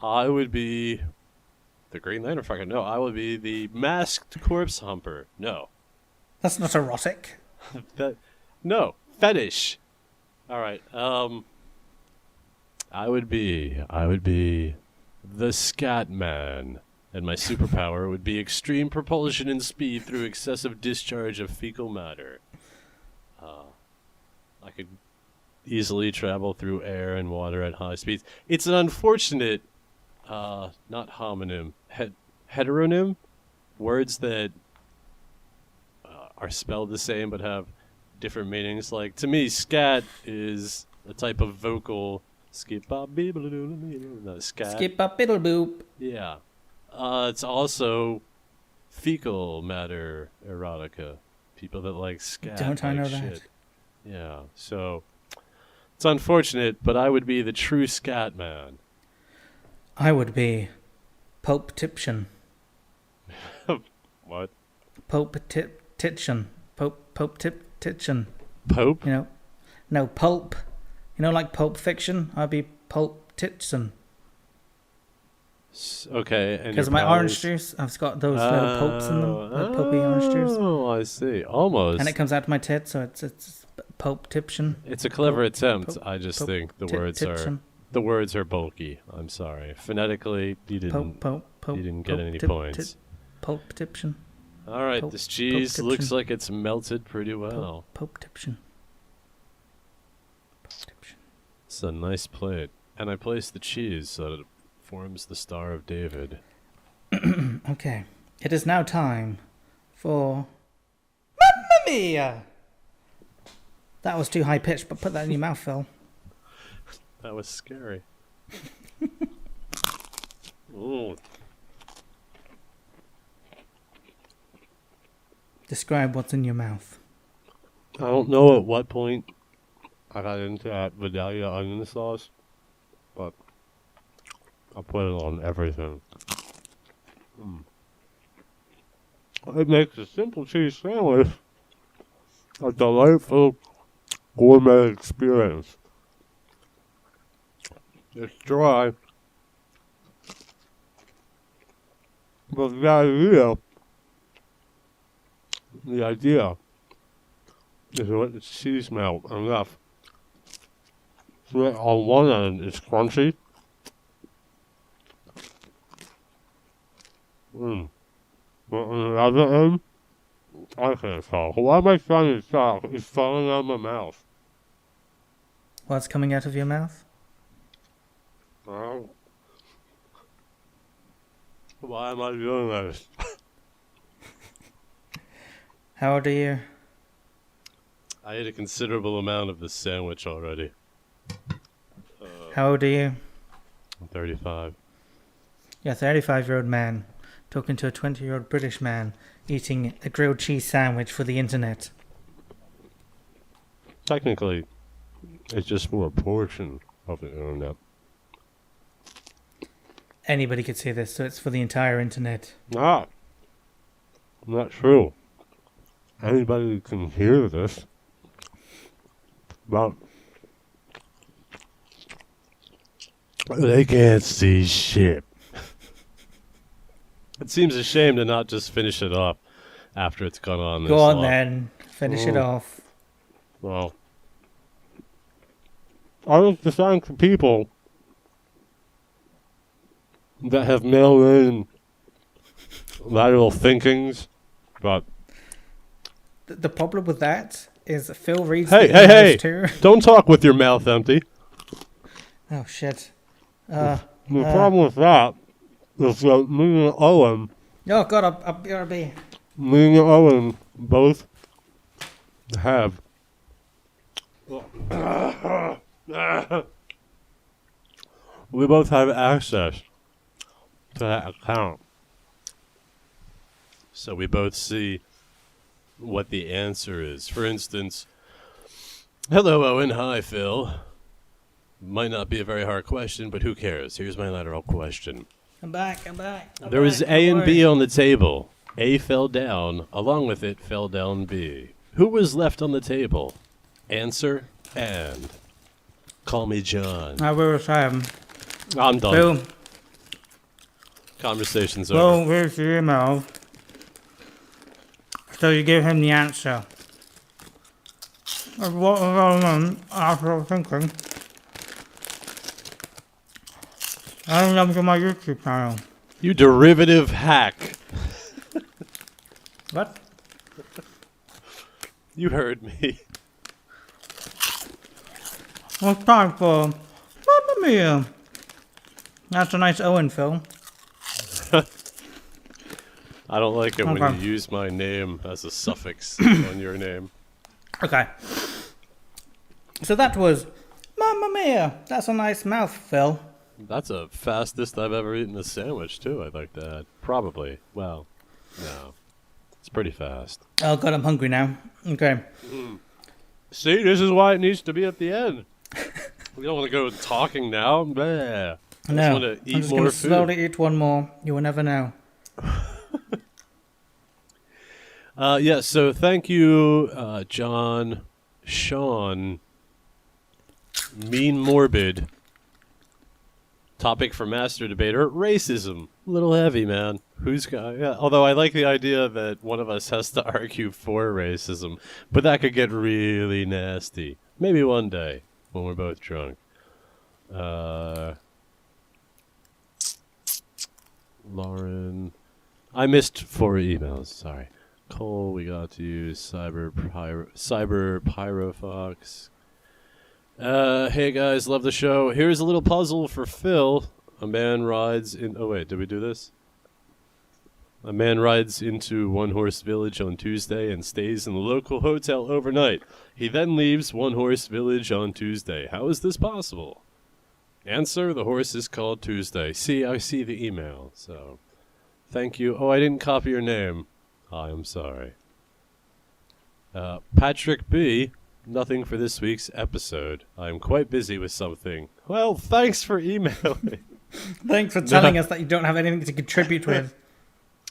I would be the Green Lantern fucker. No, I would be the masked corpse humper. No. That's not erotic. No. Fetish. Alright. I would be the Scat Man. And my superpower would be extreme propulsion and speed through excessive discharge of fecal matter. I could easily travel through air and water at high speeds. It's an unfortunate, not homonym, heteronym, words that are spelled the same but have different meanings. Like, to me, scat is a type of vocal scat. Skip a biddle boop. Yeah. It's also fecal matter erotica. People that like scat. Don't I like know shit. that? Yeah. So it's unfortunate, but I would be the true scat man. I would be Pope Tiption. What? Pope Titchen. Pope Titchen. Pope? You know? No, Pulp like Pulp Fiction? I'd be Pulp Titson. Okay, and Because your my orange powers- juice, I've got those little pulps in them, the pulpy orange juice. Oh, I see. Almost. And it comes out my tit, so it's Pulp Tiption. It's a clever Pulp- attempt. Pulp- I just Pulp think the Tit- words are Tiption. the words are bulky. I'm sorry. Phonetically, you didn't Pulp, you didn't get Pulp any Tip- points. Tit- Pulp Tiption. All right, Pulp- this cheese Pulp looks Tiption. like it's melted pretty well. Pulp Tiption. Pulp Tiption. It's a nice plate, and I placed the cheese so that it forms the Star of David. Okay. It is now time for Mamma Mia! That was too high pitched, but put that in your mouth, Phil. That was scary. Ooh. Describe what's in your mouth. I don't know at what point I got into that Vidalia onion sauce, but I put it on everything. It makes a simple cheese sandwich a delightful gourmet experience. It's dry, but the idea is to let the cheese melt enough so that on one end it's crunchy. But on the other end, I can't tell. Why am I trying to talk? It's falling out of my mouth. What's coming out of your mouth? Why am I doing this? How old are you? I ate a considerable amount of this sandwich already. How old are you? I'm 35. You're a 35-year-old man talking to a 20-year-old British man eating a grilled cheese sandwich for the internet. Technically, it's just for a portion of the internet. Anybody could see this, so it's for the entire internet. Ah! Not true. Anybody can hear this. But they can't see shit. It seems a shame to not just finish it up after it's gone on this Go on long. then, finish it off. Well, I was designed for people that have mail-in lateral thinkings, but The problem with that is Phil reads hey, the hey, emails hey! too. Don't talk with your mouth empty. Oh shit. The problem with that is that me and Owen, Oh god, I'll be. me and Owen both have we both have access to that account. So we both see what the answer is. For instance, hello Owen, hi Phil. Might not be a very hard question, but who cares? Here's my lateral question. I'm back. There was back, A don't and B worry. on the table. A fell down. Along with it fell down B. Who was left on the table? Answer and. Call me John. I will say, I'm done. Phil, Conversation's over. well, here's the email. So you give him the answer. Of what was going on after thinking. I love my YouTube channel. You derivative hack. What? You heard me. Well, it's time for Mamma Mia. That's a nice Owen film. I don't like it when Okay. you use my name as a suffix on your name. Okay. So that was Mamma Mia. That's a nice mouth, Phil. That's the fastest I've ever eaten a sandwich, too, I'd like to add. Probably. Well, no. It's pretty fast. Oh god, I'm hungry now. Okay. See, this is why it needs to be at the end. We don't want to go talking now. Bleh. I No, just want to I'm eat just more gonna food. slowly eat one more. You will never know. Yeah, so thank you, John, Sean, mean morbid. Topic for master debater: racism. A little heavy, man. Who's got? Yeah, although I like the idea that one of us has to argue for racism, but that could get really nasty. Maybe one day when we're both drunk. Lauren, I missed 4 emails. Sorry. Cole, we got to use Cyber Pyrofox. Hey guys, love the show. Here's a little puzzle for Phil. A man rides in. Oh wait, did we do this? A man rides into One Horse Village on Tuesday and stays in the local hotel overnight. He then leaves One Horse Village on Tuesday. How is this possible? Answer: the horse is called Tuesday. See, I see the email. So, thank you. Oh, I didn't copy your name. I am sorry. Patrick B. Nothing for this week's episode. I am quite busy with something. Well, thanks for emailing. Thanks for telling us that you don't have anything to contribute with.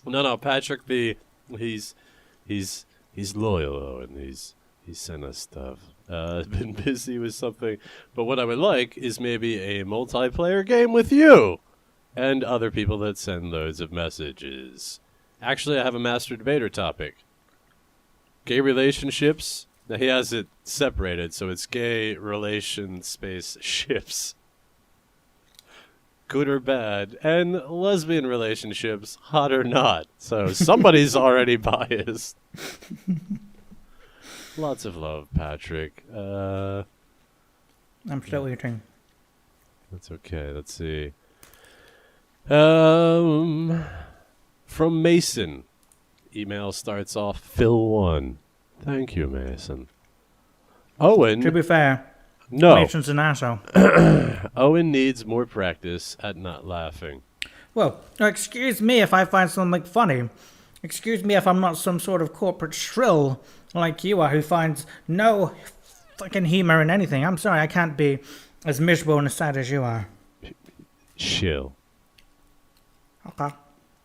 No, Patrick B. He's loyal, Owen. He's sent us stuff. Been busy with something, but what I would like is maybe a multiplayer game with you and other people that send loads of messages. Actually, I have a master debater topic. Gay relationships. Now he has it separated, so it's gay relation space ships. Good or bad, and lesbian relationships, hot or not. So somebody's already biased. Lots of love, Patrick. I'm still eating. That's okay. Let's see. From Mason. Email starts off Phil1. Thank you, Mason. Owen. To be fair, No. Mason's an asshole. Owen needs more practice at not laughing. Well, excuse me if I find something funny. Excuse me if I'm not some sort of corporate shrill like you are who finds no fucking humor in anything. I'm sorry, I can't be as miserable and as sad as you are. Chill. Okay.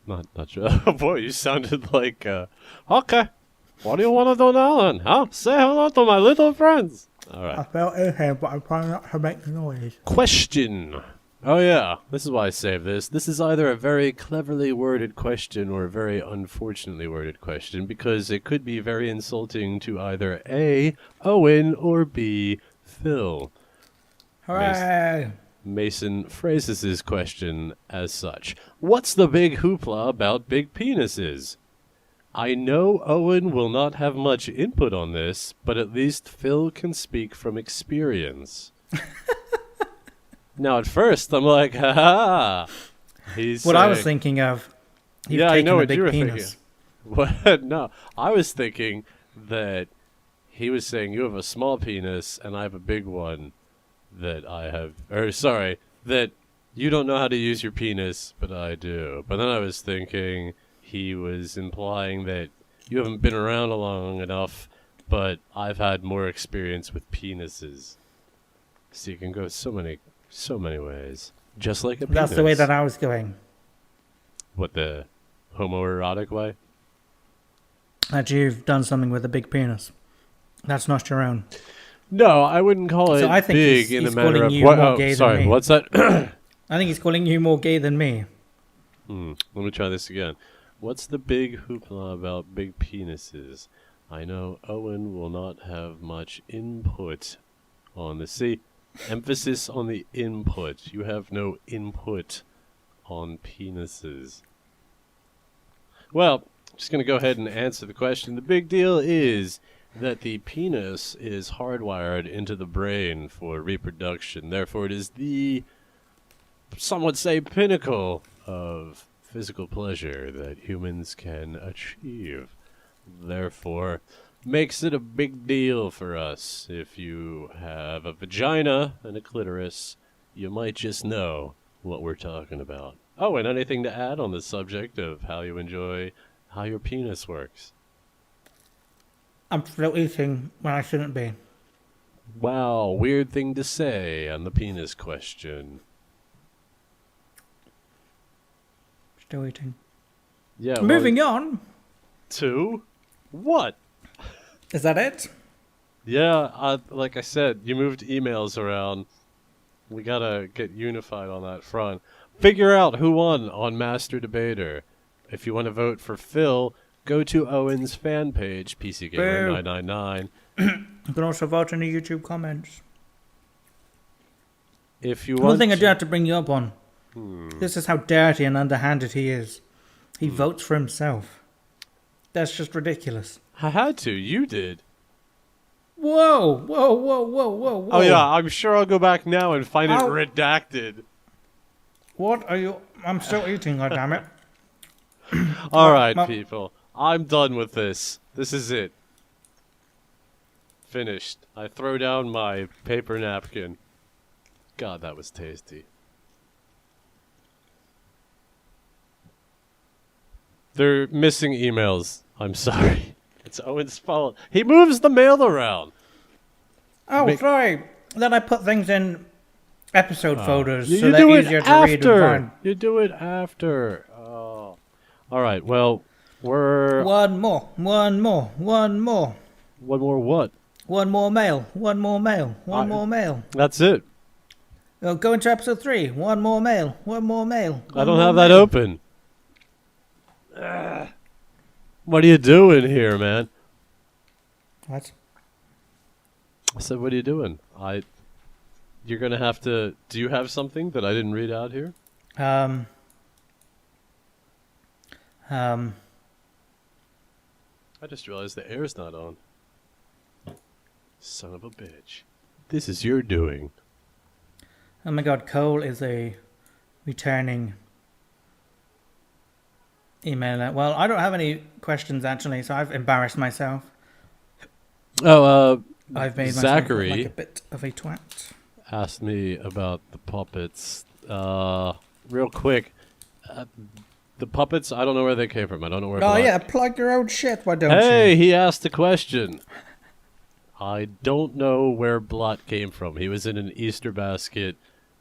Not sure. Oh boy, you sounded like, okay. What do you want to do now then, huh? Say hello to my little friends. Alright. I felt okay, but I'm trying not to make noise. Question. Oh yeah, this is why I saved this. This is either a very cleverly worded question or a very unfortunately worded question, because it could be very insulting to either A, Owen, or B, Phil. Hooray! Mason phrases his question as such. What's the big hoopla about big penises? I know Owen will not have much input on this, but at least Phil can speak from experience. Now, at first, I'm like, ha-ha. He's what I was thinking of. Yeah, I know what you were penis. thinking. What? No, I was thinking that he was saying you have a small penis and I have a big one that I have. Or, sorry, that you don't know how to use your penis, but I do. But then I was thinking he was implying that you haven't been around long enough, but I've had more experience with penises. So you can go so many ways. Just like a penis. That's the way that I was going. What, the homoerotic way? That you've done something with a big penis. That's not your own. No, I wouldn't call it So I think big he's in the manner calling of... you more gay than sorry, me. what's that? I think he's calling you more gay than me. Let me try this again. What's the big hoopla about big penises? I know Owen will not have much input on the... See, emphasis on the input. You have no input on penises. Well, just going to go ahead and answer the question. The big deal is that the penis is hardwired into the brain for reproduction. Therefore, it is the, some would say, pinnacle of physical pleasure that humans can achieve. Therefore, makes it a big deal for us. If you have a vagina and a clitoris, you might just know what we're talking about. Oh, and anything to add on the subject of how you enjoy how your penis works? I'm still eating when I shouldn't be. Wow, weird thing to say on the penis question. Still eating. Yeah. Moving on. To what? Is that it? Yeah, like I said, you moved emails around. We gotta get unified on that front. Figure out who won on Master Debater. If you want to vote for Phil, go to Owen's fan page, PC Gamer 999. You can also vote in the YouTube comments. If you One want thing I do have to bring you up on. This is how dirty and underhanded he is. He votes for himself. That's just ridiculous. I had to. You did. Whoa, whoa, whoa, whoa, whoa, whoa. Oh yeah, I'm sure I'll go back now and find it Ow. redacted. What are you... I'm still eating, goddammit. All right, Well- people. I'm done with this. This is it. Finished. I throw down my paper napkin. God, that was tasty. They're missing emails. I'm sorry. It's Owen's fault. He moves the mail around. Oh, sorry. Then I put things in episode folders so You they're do it easier to read and after. find. You do it after. Oh. All right. Well, we're One more. one more what? One more mail. One more mail. That's it. Go into episode 3. One more mail. I don't have that open. Ugh. What are you doing here, man? What? I said, what are you doing? You're gonna have to. Do you have something that I didn't read out here? I just realized the air's not on. Son of a bitch. This is your doing. Oh my god, Cole is a returning emailer. Well, I don't have any questions actually, so I've embarrassed myself. Oh, I've made Zachary myself look like a bit of a twat. asked me about the puppets. Real quick. The puppets, I don't know where they came from. I don't know where. Oh Blot- yeah, plug your own shit, why don't Hey, you? he asked a question. I don't know where Blot came from. He was in an Easter basket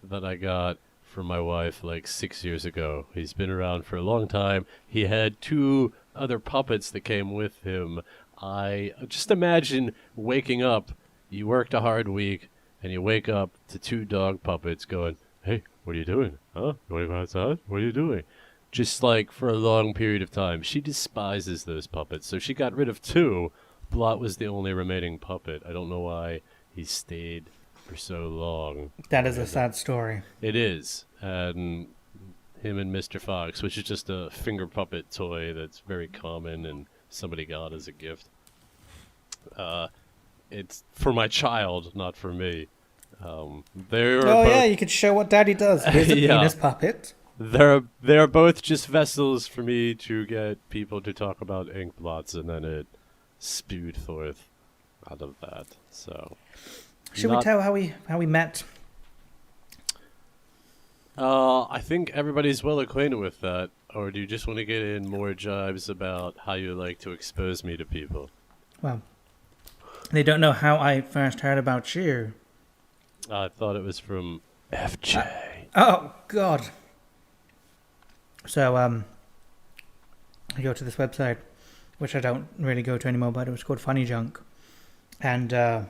that I got for my wife like 6 years ago. He's been around for a long time. He had 2 other puppets that came with him. I just imagine waking up, you worked a hard week, and you wake up to 2 dog puppets going, "Hey, what are you doing? Huh? You want to go outside? What are you doing?" Just like for a long period of time. She despises those puppets, so she got rid of 2. Blot was the only remaining puppet. I don't know why he stayed for so long. That is a sad story. It is. And him and Mr. Fox, which is just a finger puppet toy that's very common and somebody got as a gift. It's for my child, not for me. They're Oh both, yeah, you could show what Daddy does. Here's a Yeah. penis puppet. they're both just vessels for me to get people to talk about ink blots, and then it spewed forth out of that. So Should we not- tell how we met? I think everybody's well acquainted with that. Or do you just want to get in more jibes about how you like to expose me to people? Well, they don't know how I first heard about you. I thought it was from FJ. Oh God. So I go to this website, which I don't really go to anymore, but it was called Funny Junk, and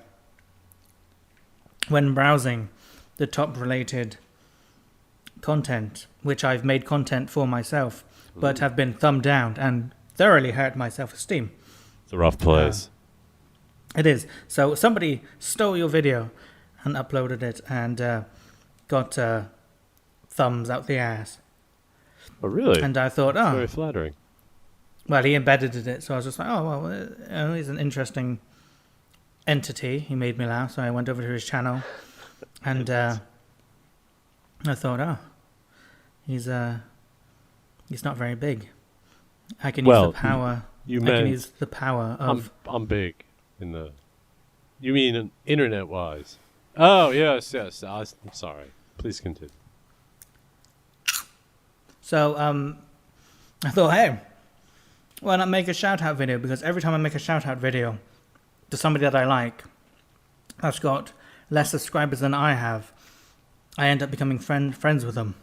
when browsing the top related content, which I've made content for myself, but have been thumbed down and thoroughly hurt my self-esteem. It's a rough place. It is. So somebody stole your video and uploaded it and got thumbs out the ass. Oh, really? And I thought, Very oh, flattering. well, he embedded it. So I was just like, oh, well, he's an interesting entity. He made me laugh. So I went over to his channel and I thought, oh, he's not very big. I can use Well, the power. you I meant can use the power of. I'm big in the. You mean internet-wise? Oh yes. I'm sorry. Please continue. So I thought, hey, why not make a shout out video? Because every time I make a shout out video to somebody that I like, that's got less subscribers than I have, I end up becoming friends with them.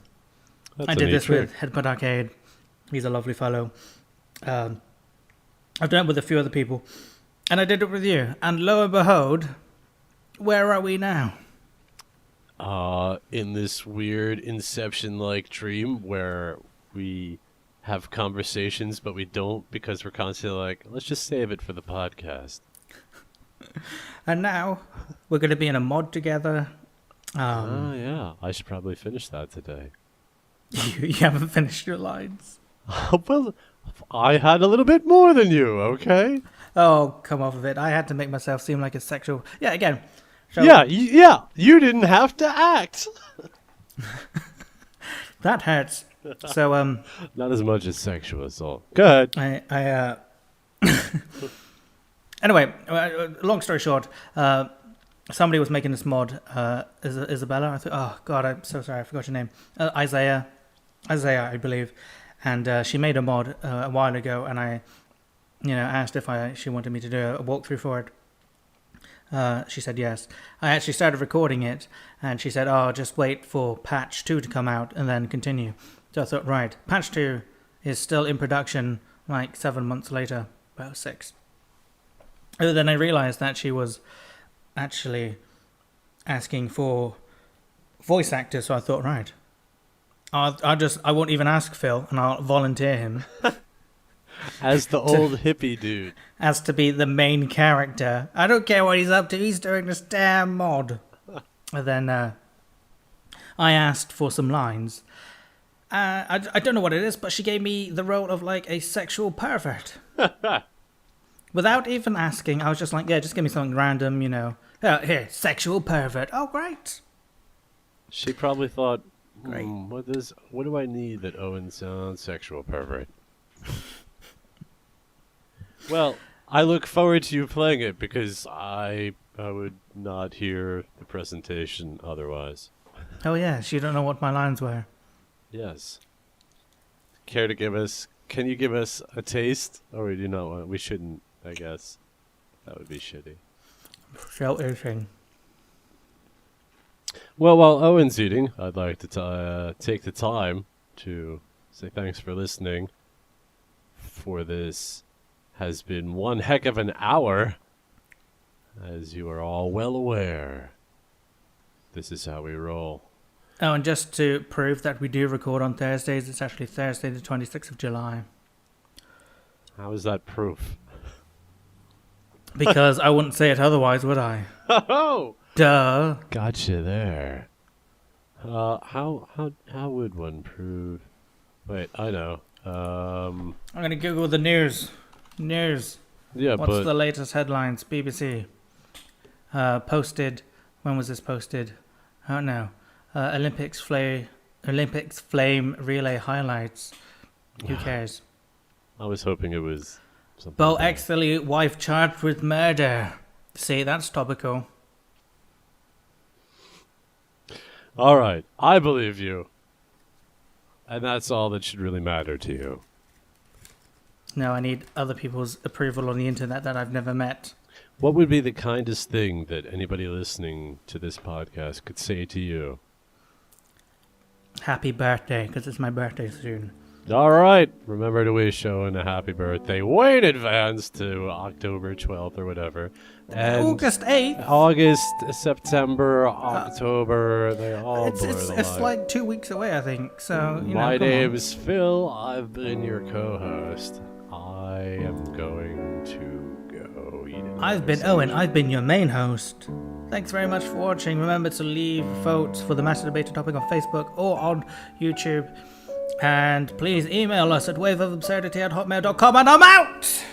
That's I a did neat this trick. with Headbutt Arcade. He's a lovely fellow. I've done it with a few other people. And I did it with you. And lo and behold, where are we now? In this weird Inception-like dream where we have conversations, but we don't because we're constantly like, let's just save it for the podcast. And now we're going to be in a mod together. Yeah. I should probably finish that today. You haven't finished your lines. Well, I had a little bit more than you, okay? Oh, come off of it. I had to make myself seem like a sexual... Yeah, again. So Yeah, you didn't have to act. That hurts. So, Not as much as sexual assault. Go ahead. Anyway, long story short, somebody was making this mod. Isabella, I think. Oh God, I'm so sorry, I forgot your name. Isaiah, I believe, and she made a mod a while ago, and I, asked if she wanted me to do a walkthrough for it. She said yes. I actually started recording it, and she said, "Oh, just wait for patch 2 to come out and then continue." So I thought, right, patch 2 is still in production, like 7 months later, about 6. And then I realized that she was actually asking for voice actors, so I thought, right, I won't even ask Phil, and I'll volunteer him As the old hippie dude. as to be the main character. I don't care what he's up to, he's doing this damn mod. And then I asked for some lines. I don't know what it is, but she gave me the role of like a sexual pervert. Without even asking, I was just like, yeah, just give me something random, Here, sexual pervert. Oh, great. She probably thought, Great. what do I need that Owen sounds sexual pervert? Well, I look forward to you playing it because I would not hear the presentation otherwise. Oh, yes, you don't know what my lines were. Yes. Can you give us a taste? Or do you not want, we shouldn't, I guess. That would be shitty. So eating. Well, while Owen's eating, I'd like to take the time to say thanks for listening. For this has been one heck of an hour. As you are all well aware, this is how we roll. Oh, and just to prove that we do record on Thursdays, it's actually Thursday the 26th of July. How is that proof? Because I wouldn't say it otherwise, would I? Oh! Duh. Gotcha there. How would one prove? Wait, I know. I'm going to Google the news. News. Yeah, What's but the latest headlines? BBC. Posted. When was this posted? I don't know. Olympics flame relay highlights. Who cares? I was hoping it was something. Bo bad. ex-elite wife charged with murder. See, that's topical. All right, I believe you. And that's all that should really matter to you. No, I need other people's approval on the internet that I've never met. What would be the kindest thing that anybody listening to this podcast could say to you? Happy birthday, because it's my birthday soon. All right, remember to wish Owen a happy birthday way in advance to October 12th or whatever. And August 8th? August, September, October, they all blur the It's line. like 2 weeks away, I think. So, My come on. name's Phil. I've been your co-host. I am going to go eat it. I've been Owen. I've been your main host. Thanks very much for watching. Remember to leave votes for the Master Debater topic on Facebook or on YouTube. And please email us at waveofabsurdity@hotmail.com, and I'm out!